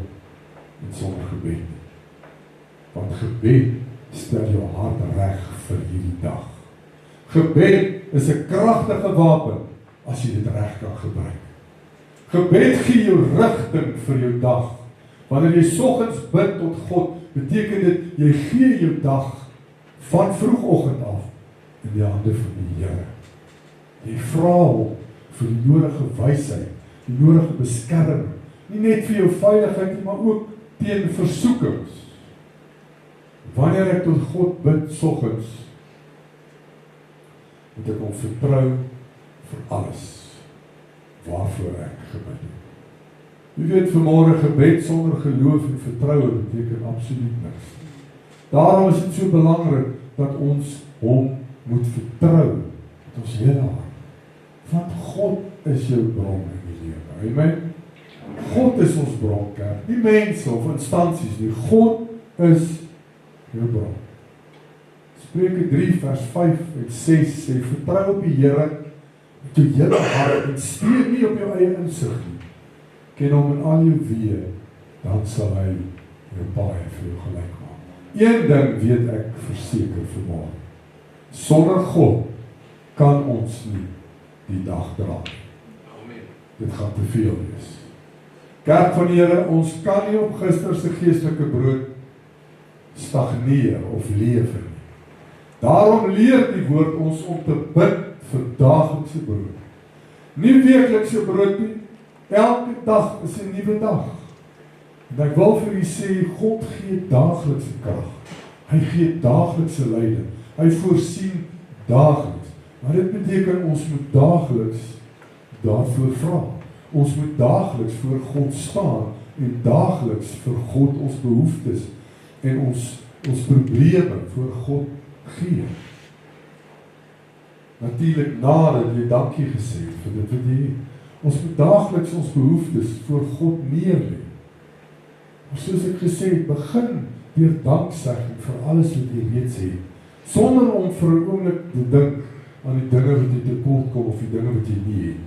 en sonder gebed nie. Want gebed stel jou hart reg vir hierdie dag. Gebed is 'n kragtige wapen as jy dit reg kan gebruik. Gebed gee jou rigting vir jou dag. Wanneer jy soggens bid tot God, beteken dit jy gee jou dag van vroegoggend af in die hande van die Here. Jy vra hom vir die nodige wysheid, die nodige beskerming, nie net vir jou veiligheid nie, maar ook teen versoekings. Wanneer ek tot God bid soggens, moet ek hom vertrou vir alles waarvoor ek gebid het. U weet vanmôre, gebed sonder geloof en vertroue beteken absoluut niks. Daarom is dit so belangrik dat ons hom moet vertrou met ons hele hart. Want God is jou bron in die lewe. Amen. God is ons bron, kerk. Nie mense of instansies nie. God is jou bron. Spreuke 3 vers 5 en 6 sê, vertrou op die Here met jou hele hart en steun nie op jou eie insig nie. Ken hom in al jou weë, dan sal hy jou baie vir jou gelyk maak. Een ding weet ek verseker vanmôre. Sonder God kan ons nie die dag dra. Amen. Dit gaan te veel wees. Kerk van die Here, ons kan nie op gister se geestelike brood stagneer of leef nie. Daarom leer die woord ons om te bid vir daaglikse brood. Nie weeklikse brood nie. Elke dag is 'n nuwe dag. En ek wil vir u sê, God gee daaglikse krag. Hy gee daaglikse leiding. Hy voorsien daagliks. Maar dit beteken ons moet daagliks daarvoor vra. Ons moet daagliks voor God staan en daagliks vir God ons behoeftes en ons probleme voor God gee. Natuurlik nadat jy dankie gesê het vir dit wat jy het. Ons moet daagliks ons behoeftes voor God neerlê. Maar soos ek gesê het, begin deur danksegging vir alles wat jy reeds het, sonder om vir 'n oomblik te dink aan die dinge wat jy tekort kom of die dinge wat jy nie het.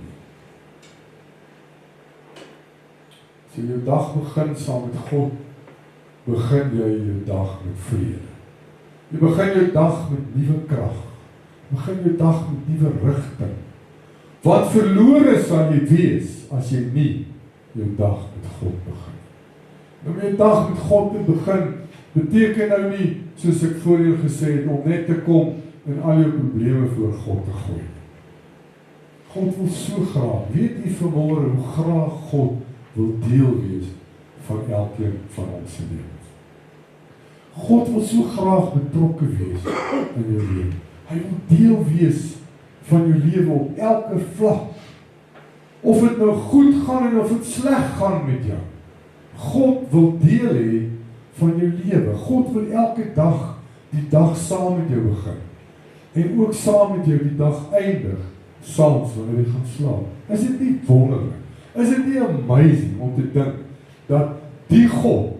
As jy jou dag begin saam met God, begin jy jou dag met vrede. Jy begin jou dag met nuwe krag. Begin jou dag met nuwe rigting. Wat verlore sal jy wees as jy nie jou dag met God begin? Om jou dag met God te begin, beteken nou nie, soos ek voorheen gesê het, om net te kom en al jou probleme voor God te gooi. God wil so graag, weet jy vanmôre hoe graag God wil deel wees van elkeen van ons se lewens. God wil so graag betrokke wees in jou lewe. Hy wil deel wees van jou lewe op elke vlak. Of dit nou goed gaan en of dit sleg gaan met jou. God wil deel hê van jou lewe. God wil elke dag die dag saam met jou begin. En ook saam met jou die dag eindig, saans wanneer jy gaan slaap. Is dit nie wonderlik? Is dit nie amazing om te dink dat die God,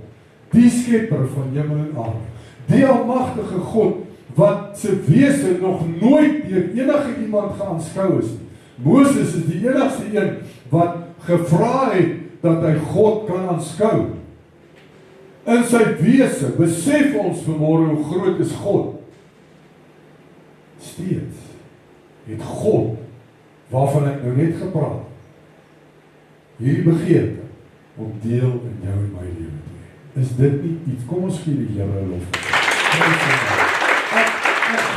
die skepper van hemel en aarde, die almagtige God, wat se wese nog nooit deur enige iemand geaanskou is. Moses is die enigste een wat gevra het dat hy God kan aanskou. In sy wese besef ons vanmôre hoe groot is God. Steeds het God, waarvan ek nou net gepraat, hierdie begeerte om deel in jou en my lewe te hê. Is dit nie iets? Kom ons gee die Here lof.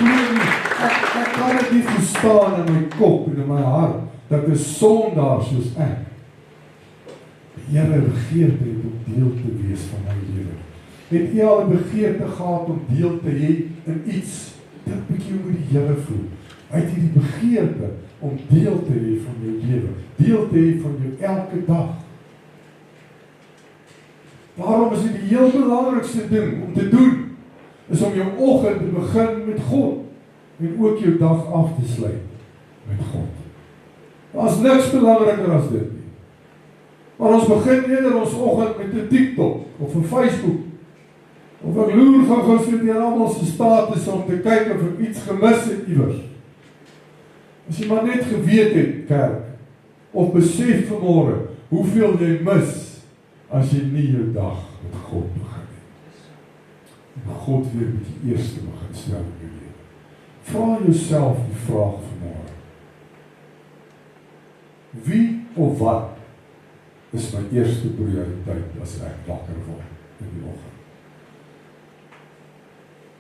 Ek kan dit nie verstaan in my kop en in my hart, dat 'n sondaar soos ek, die Here begeerte het om deel te wees van my lewe. Het jy al 'n begeerte gehad om deel te hê in iets? Dink bietjie hoe die Here voel. Hy het hierdie begeerte om deel te hê van jou lewe, deel te hê van jou elke dag. Daarom is dit die heel belangrikste ding om te doen, is om jou oggend te begin met God en ook jou dag af te sluit met God. Daar is niks belangriker as dit nie. Maar ons begin eerder ons oggend met 'n TikTok of 'n Facebook. Of ek loer gou vir die almal se status om te kyk of ek iets gemis het iewers. As jy maar net geweet het, kerk, of besef vanmôre hoeveel jy mis as jy nie jou dag met God begin het. En God weer met die eerste begin stel in jou lewe. Vra jouself die vraag vanmôre. Wie of wat is my eerste prioriteit as ek wakker word in die oggend?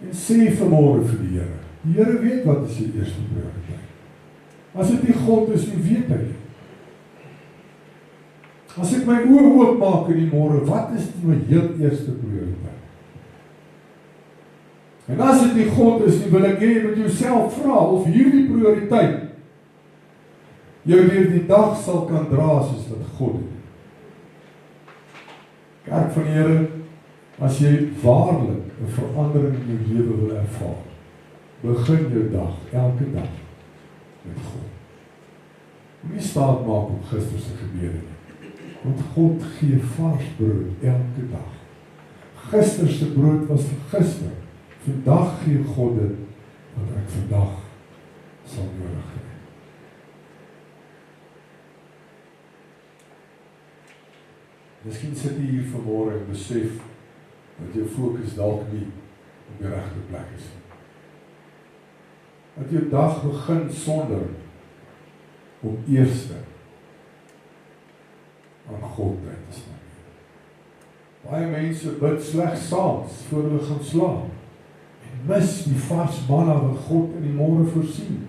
En sê vanmôre vir die Here. Die Here weet wat is die eerste prioriteit. As dit nie God is, nie weet hy. As ek my oë oopmaak in die môre, wat is my heel eerste prioriteit? En as dit nie God is nie, wil ek hê jy moet jouself vra of hierdie prioriteit jou deur die dag sal kan dra soos wat God het. Kerk van die Here, as jy waarlik 'n verandering in jou lewe wil ervaar, begin jou dag, elke dag, met God. Moenie staat maak op gister se gebeure nie. Want God gee vars brood elke dag. Gister se brood was vir gister. Vandag gee God dit wat ek vandag sal nodig hê. Miskien sit jy hier vanmôre en besef dat jou fokus dalk nie op die regte plek is. Dat jou dag begin sonder om eerste aan God tyd te spandeer. Baie mense bid slegs saans voor hulle gaan slaap en mis die vars manna wat God in die môre voorsien.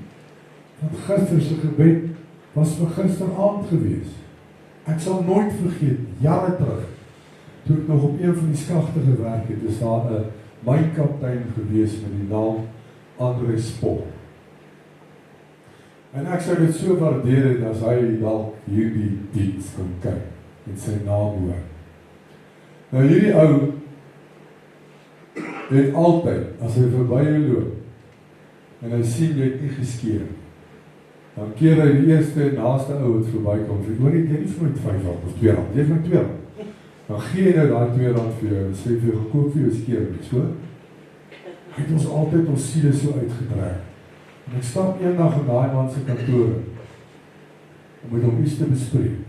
Want gister se gebed was vir gisteraand gewees. Ek sal nooit vergeet, jare terug, toe ek nog op een van die skagte gewerk het, is daar 'n mynkaptein gewees met die naam André Spol. En ek sou dit so waardeer het as hy dalk hierdie diens kon kyk en sy naam hoor. Nou hierdie ou het altyd, as hy verby jou loop en hy sien jy het nie geskeer, dan keer hy die eerste en naaste ou wat verby kom, hoor jy nie vir my 5 rand of 2 rand, jy vir my 2 rand. Dan gee hy nou daai 2 rand vir jou en sê vir jou gekoop vir jou skeer, so. Hy het ons altyd ons siele so uitgetrek. En ek stap eendag in daai man se kantore om met hom iets te bespreek.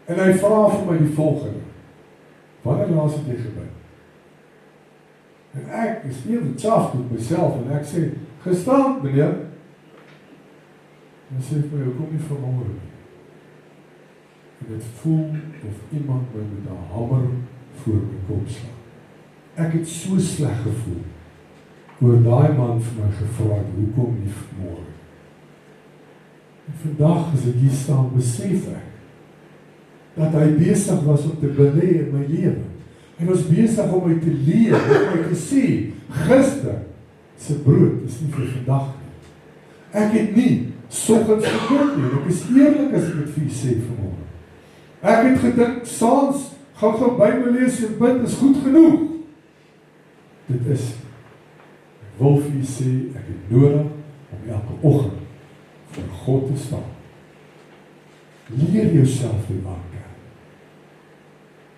En hy vra vir my die volgende: wanneer laas het jy gebid? En ek is even tjaf met myself en ek sê, gisterand meneer. En hy sê vir my, hoekom nie vanmôre nie? En het voel of iemand my met 'n hamer voor my kop slaan. Ek het so sleg gevoel oor daai man vir my gevra, hoekom nie vanmôre? En vandag as ek hier staan, besef ek dat hy besig was om te belê in my lewe. Hy was besig om my te leer, om my te sê, gister se brood is nie vir vandag nie. Ek het nie soggens gebid nie, ek is eerlik as ek dit vir u sê vanmôre. Ek het gedink, saans, gou Bybel lees en bid is goed genoeg. Dit is, ek wil vir u sê, ek het nodig om elke oggend voor God te staan. Leer jouself dit aan.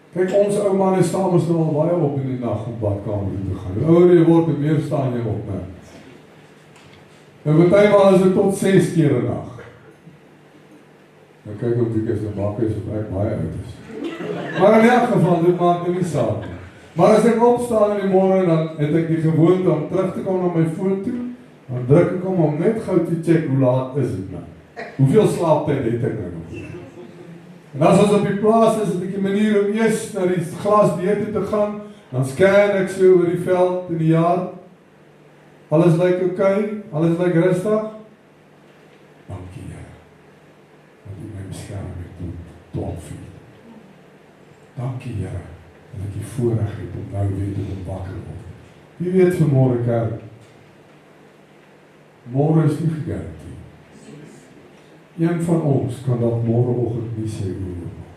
Kyk, ons ou manne staan ons nou al baie op in die nag om badkamer toe te gaan. Hoe ouer jy word, hoe meer staan jy op, né? Nou, partymal is dit tot 6 keer 'n nag. Nou kyk of ek is nou wakker is of ek baie oud is. Maar in elk geval, dit maak nie saak nie. Maar as ek opstaan in die môre, dan het ek die gewoonte om terug te kom na my foon toe, dan druk ek om net gou te check hoe laat is dit nou. Hoeveel slaaptyd het ek nou nog? En as ons op die plaas is, het ek die manier om eers na die glas diete te gaan, dan scan ek so oor die veld in die jaar. Alles lyk oké, alles lyk rustig. Dankie Here, dat U my beskerm het tot 12 uur. Dankie Here, dat ek die voorreg het om nou weer te wakker word. Wie weet vanmôre kerk, môre is nie gegarandeerd. Een van ons kan dat môreoggend nie sy oor maak.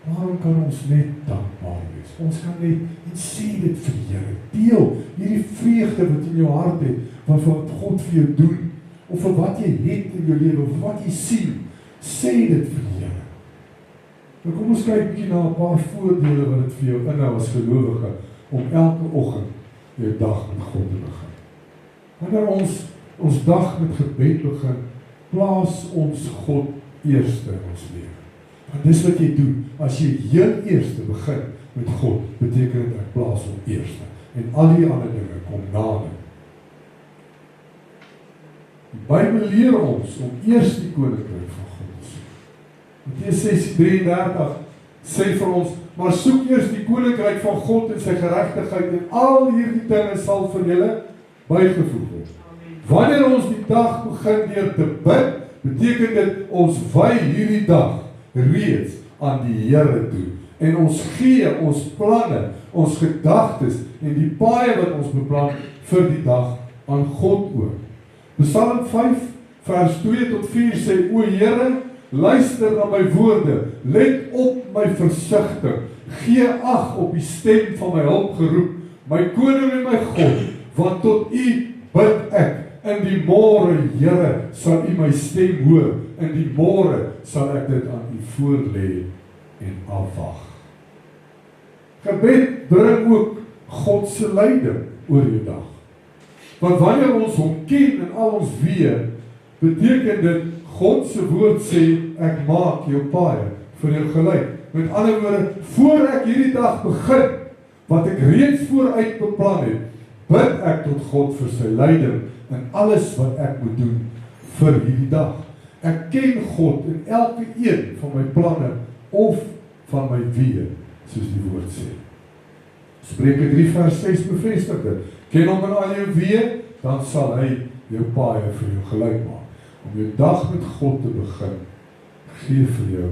Waarom kan ons net dankbaar wees? Ons kan net en sê dit vir die Here. Deel hierdie vreugde wat in jou hart het, wat God vir jou doen, of vir wat jy het in jou lewe, of wat jy sien. Sê dit vir die Here. Nou kom ons kyk bietjie na 'n paar voordele wat dit vir jou inhou as gelowige, om elke oggend jou dag met God te begin. Wanneer ons dag met gebed begin, plaas ons God eerste in ons lewe. Want dis wat jy doen, as jy heel eerste begin met God, beteken dit ek plaas hom eerste, en al die ander dinge kom na dit. Die Bybel leer ons om eers die koninkryk van God te soek. Matteus 6:33 sê vir ons, maar soek eers die koninkryk van God en sy geregtigheid, en al hierdie dinge sal vir julle bygevoeg word. Wanneer ons die dag begin deur te bid, beteken dit ons wy hierdie dag reeds aan die Here toe. En ons gee ons planne, ons gedagtes en die paaie wat ons beplan vir die dag aan God oor. Psalm 5 vers 2 tot 4 sê, O Here, luister na my woorde, let op my versigtiging, gee ag op die stem van my hulpgeroep, my koning en my God, want tot U bid ek. In die môre, Here, sal U my stem hoor. In die môre sal ek dit aan U voorlê en afwag. Gebed bring ook God se leiding oor jou dag. Want wanneer ons hom ken en al ons weet, beteken dit God se woord sê, ek maak jou paaie vir jou gelyk. Met ander woorde, voor ek hierdie dag begin, wat ek reeds vooruit beplan het, bid ek tot God vir sy leiding in alles wat ek moet doen vir hierdie dag. Ek ken God in elke een van my planne of van my weë, soos die woord sê. Spreuke 3 vers 6 bevestig dit. Ken hom in al jou weë, dan sal hy jou paaie vir jou gelyk maak. Om jou dag met God te begin, gee vir jou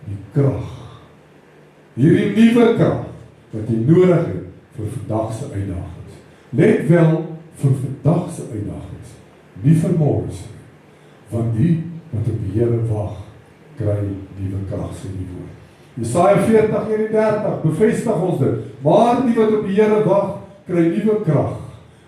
die krag. Hierdie nuwe krag wat jy nodig het vir vandag se uitdagings. Let wel vir vandag se uitdagings, nie vir môre se nie. Want die wat op die Here wag, kry nuwe krag, sê die woord. Jesaja 40:31 bevestig ons dit. Maar die wat op die Here wag, kry nuwe krag.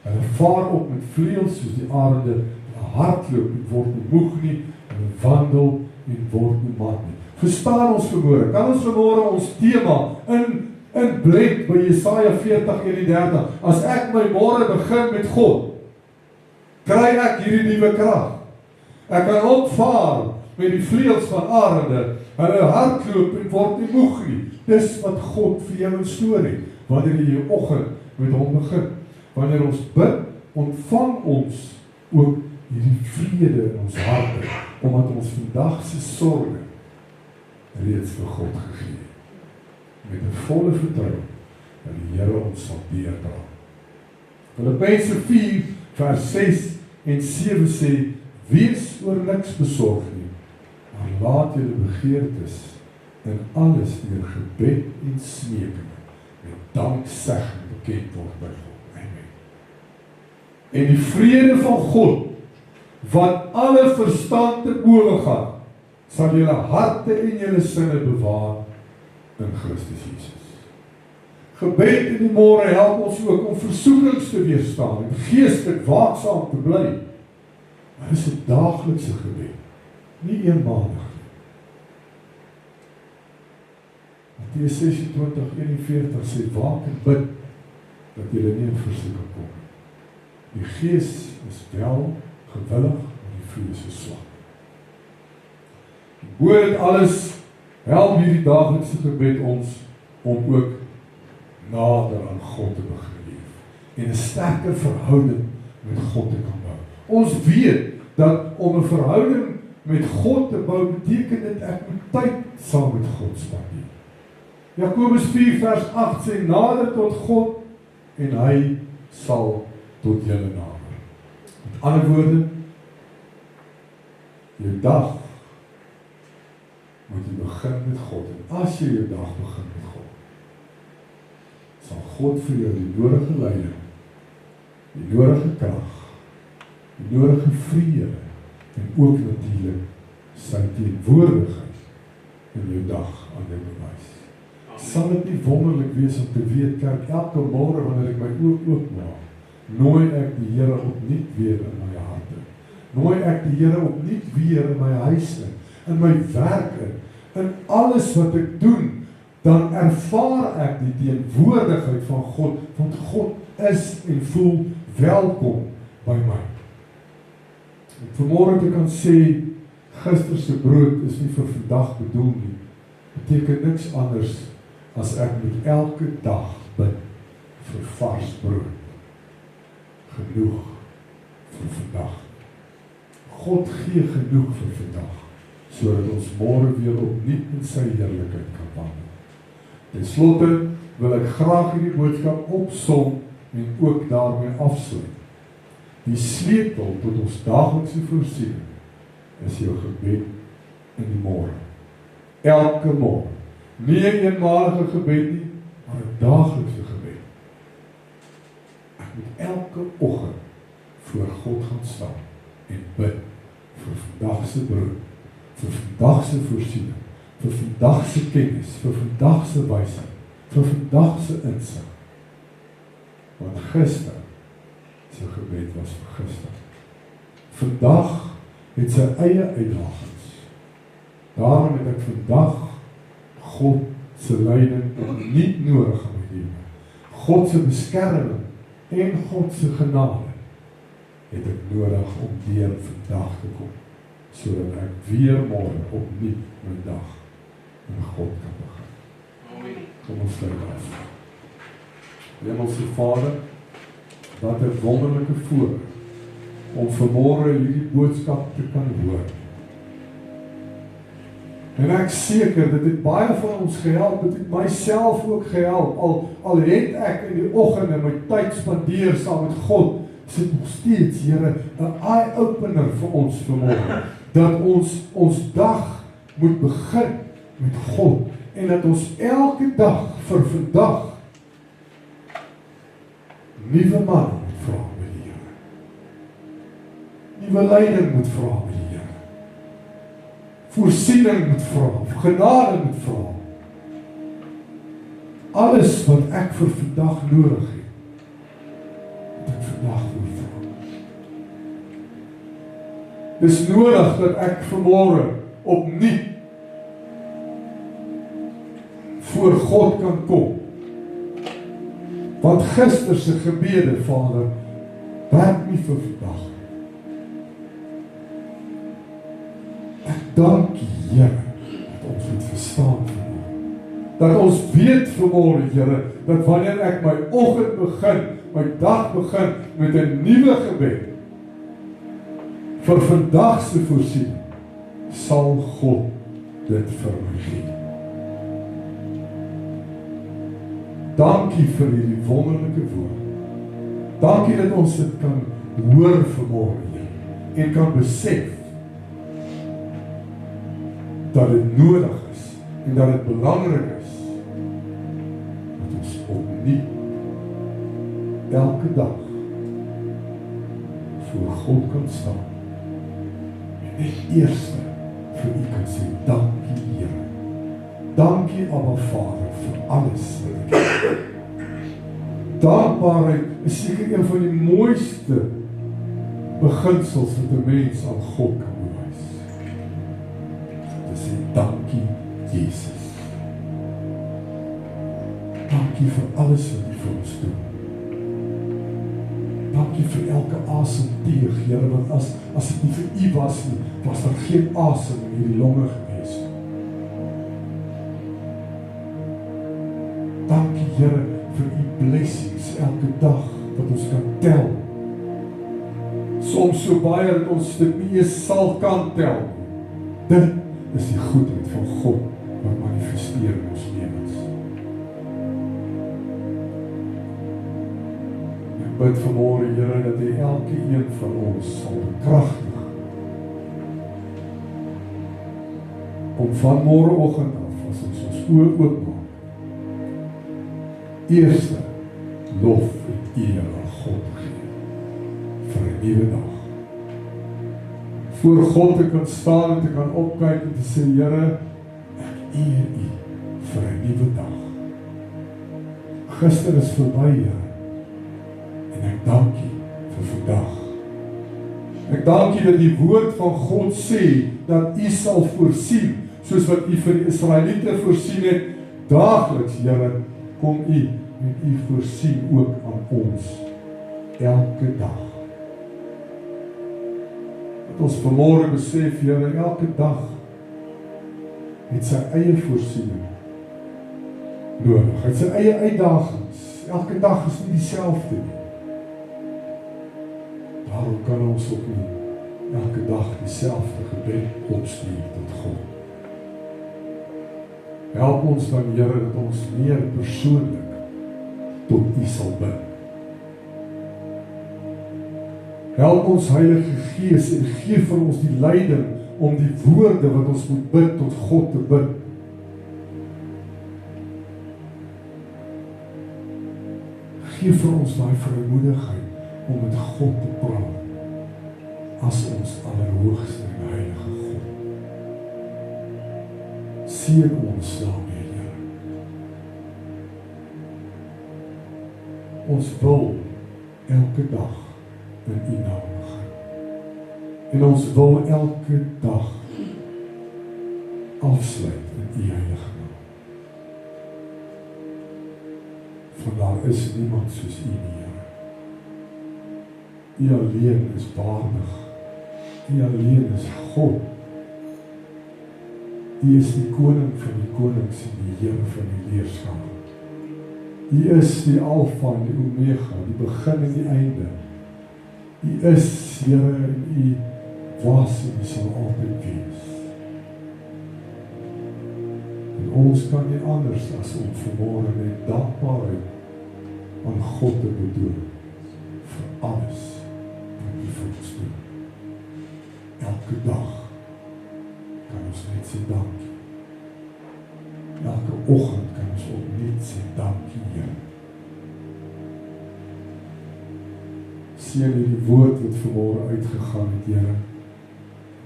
Hulle vaar op met vleuels soos die arende, hulle hardloop en word nie moeg nie, hulle wandel en word nie mat nie. Verstaan ons vanmôre? Kan ons vanmôre ons tema inblend by Jesaja 40:31? As ek my môre begin met God, kry ek hierdie nuwe krag. Ek kan opvaar met die vleuels van arende, hulle hardloop en word nie moeg nie. Dis wat God vir jou instoor het, wanneer jy jou oggend met hom begin. Wanneer ons bid, ontvang ons ook hierdie vrede in ons harte, omdat ons vandag se sorge reeds vir God gegee het, met 'n volle vertroue dat die Here ons sal deurdra. Filippense 4:6 en 7 sê, wees oor niks besorg nie, maar laat julle begeertes in alles deur gebed en smeking met danksegging bekend word by God. Amen. En die vrede van God, wat alle verstand te bowe gaan, sal julle harte en julle sinne bewaar in Christus Jesus. Gebed in die môre help ons ook om versoekings te weerstaan en geestelik waaksaam te bly. Maar dit is 'n daaglikse gebed, nie eenmalig nie. Matteus 26:41 sê, waak en bid, dat julle nie in versoeking kom. Die gees is wel gewillig, maar die vlees is swak. Bo dit alles help hierdie daaglikse gebed ons om ook nader aan God te begin leef en 'n sterker verhouding met God te kan bou. Ons weet dat om 'n verhouding met God te bou beteken dit ek moet tyd saam met God spandeer. Jakobus 4:8 sê, nader tot God en hy sal tot julle nader. Met ander woorde, jou dag moet jy begin met God. En as jy jou dag begin met God, sal God vir jou die nodige leiding, die nodige krag, die nodige vrede en ook natuurlik sy teenwoordigheid in jou dag aan jou bewys. Sal dit nie wonderlik wees om te weet, kerk, elke môre wanneer ek my oë oopmaak, nooi ek die Here opnuut weer in my harte. Nooi ek die Here opnuut weer in my huis in my werk in alles wat ek doen, dan ervaar ek die teenwoordigheid van God, want God is en voel welkom by my. En vanmôre te kan sê, gister se brood is nie vir vandag bedoel nie, beteken niks anders as ek moet elke dag bid vir vars brood, genoeg vir vandag. God gee genoeg vir vandag, sodat ons môre weer opnuut in sy heerlikheid kan wandel. Ten slotte wil ek graag hierdie boodskap opsom en ook daarmee afsluit. Die sleutel tot ons daaglikse voorsiening is jou gebed in die môre. Elke môre. Nie 'n eenmalige gebed nie, maar 'n daaglikse gebed. Ek moet elke oggend voor God gaan staan en bid vir vandag se brood, vir vandag se voorsiening, vir vandag se kennis, vir vandag se wysheid, vir vandag se insig. Want gister se gebed was vir gister. Vandag het sy eie uitdagings. Daarom het ek vandag God se leiding nie nodig in my lewe. God se beskerming en God se genade het ek nodig om deur vandag te kom, sodat ek weer môre opnuut my dag in God kan begin. Kom ons sluit af. Hemelse Vader, wat 'n wonderlike voorreg om vanmôre hierdie boodskap te kan hoor. En ek seker, dit het baie van ons gehelp, dit het myself ook gehelp, al het ek in die oggend my tyd spandeer saam met God, sit nog steeds, Here, 'n eye-opener vir ons vanmôre, dat ons dag moet begin met God, en dat ons elke dag vir vandag nuwe manne moet vra by die Here. nuwe leiding moet vra by die Here. Voorsiening moet vra, genade moet vra. Alles wat ek vir vandag nodig het, moet ek vandag wil vra. Dis nodig dat ek vanmôre opnuut voor God kan kom. Want gister se gebede, Vader, werk nie vir vandag. Ek dank U, Here, dat ons dit verstaan vanmôre. Dat ons weet vanmôre, Here, dat wanneer ek my oggend begin, my dag begin met 'n nuwe gebed vir vandag se voorsiening, sal God dit vir my gee. Dankie vir hierdie wonderlike woord. Dankie dat ons dit kan hoor vanmôre, Here, en kan besef dat dit nodig is en dat dit belangrik is dat ons opnuut elke dag voor God kan staan en net eerste vir U kan sê, dankie Here. Dankie Abba Vader vir alles wat ek het. Dankbaarheid is seker een van die mooiste beginsels wat 'n mens aan God kan bewys. Te sê dankie Jesus. Dankie vir alles wat U vir ons doen. Dankie vir elke asemteug, Here, want as dit nie vir U was nie, was daar geen asem in hierdie longe gewees. Dankie Here vir U blessings elke dag wat ons kan tel. Soms so baie dat ons dit nie eens sal kan tel. Dit is die goedheid van God wat manifesteer in ons lewens. Ek bid vanmôre, Here, dat U elke een van ons sal bekragtig om van môreoggend af, as ons oë oopmaak, eerste lof en eer aan God gee vir 'n nuwe dag. Voor God te kan staan en te kan opkyk en te sê, Here, ek eer U vir 'n nuwe dag. Gister is verby, Here, en ek dank U vir vandag. Ek dank U dat die woord van God sê dat U sal voorsien, soos wat U vir die Israeliete voorsien het, daagliks, Here, kom U en U voorsien ook aan ons elke dag. Dat ons vanmôre besef, Here, elke dag het sy eie voorsiening nodig. Hy het sy eie uitdagings. Elke dag is nie dieselfde nie. Daarom kan ons ook nie elke dag dieselfde gebed opstuur tot God. Help ons dan, Here, dat ons meer persoonlik tot U sal bid. Help ons Heilige Gees en gee vir ons die leiding om die woorde wat ons moet bid tot God te bid. Gee vir ons daai vrymoedigheid om met God te praat as ons allerhoogste en heilige God. Seën ons daarmee, Here. Ons wil elke dag in U naam gaan. En ons wil elke dag afsluit in U heilige naam. Want daar is niemand soos U nie, Here. U alleen is waardig. U alleen is God. U is die koning van die konings en die Here van die leerskap. U is die Alfa en die Omega, die begin en die einde. U is, Here, en U was en U sal altyd wees. En ons kan nie anders as om vanmôre net dankbaarheid aan God te bedoel vir alles wat U vir ons doen. Elke dag kan ons net sê dankie. Elke oggend kan ons opnuut sê dankie, Here. seën hierdie woord wat vanmôre uitgegaan het, Here.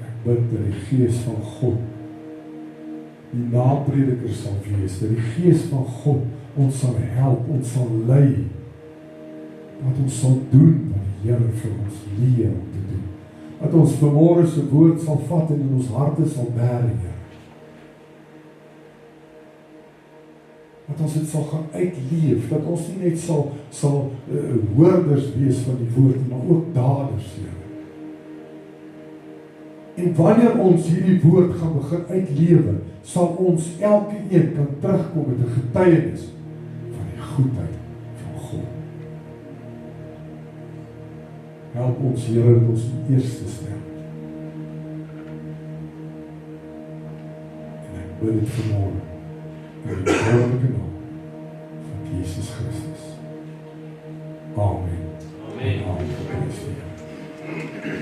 Ek bid dat die Gees van God die naprediker sal wees, dat die Gees van God ons sal help, ons sal lei, dat ons sal doen wat die Here vir ons leer om te doen. Dat ons vanmôre se woord sal vat en in ons harte sal bære, Here. Dat ons dit sal gaan uitleef, dat ons nie net sal hoorders wees van die woord, maar ook daders, Here. En wanneer ons hierdie woord gaan begin uitlewe, sal ons elke een kan terugkom met 'n getuienis van die goedheid van God. Help ons, Here, dat ons die eerste stel. En ek bid dit vanmôre in die wonderlike naam van Jesus Christus. Amen. Amen. Amen.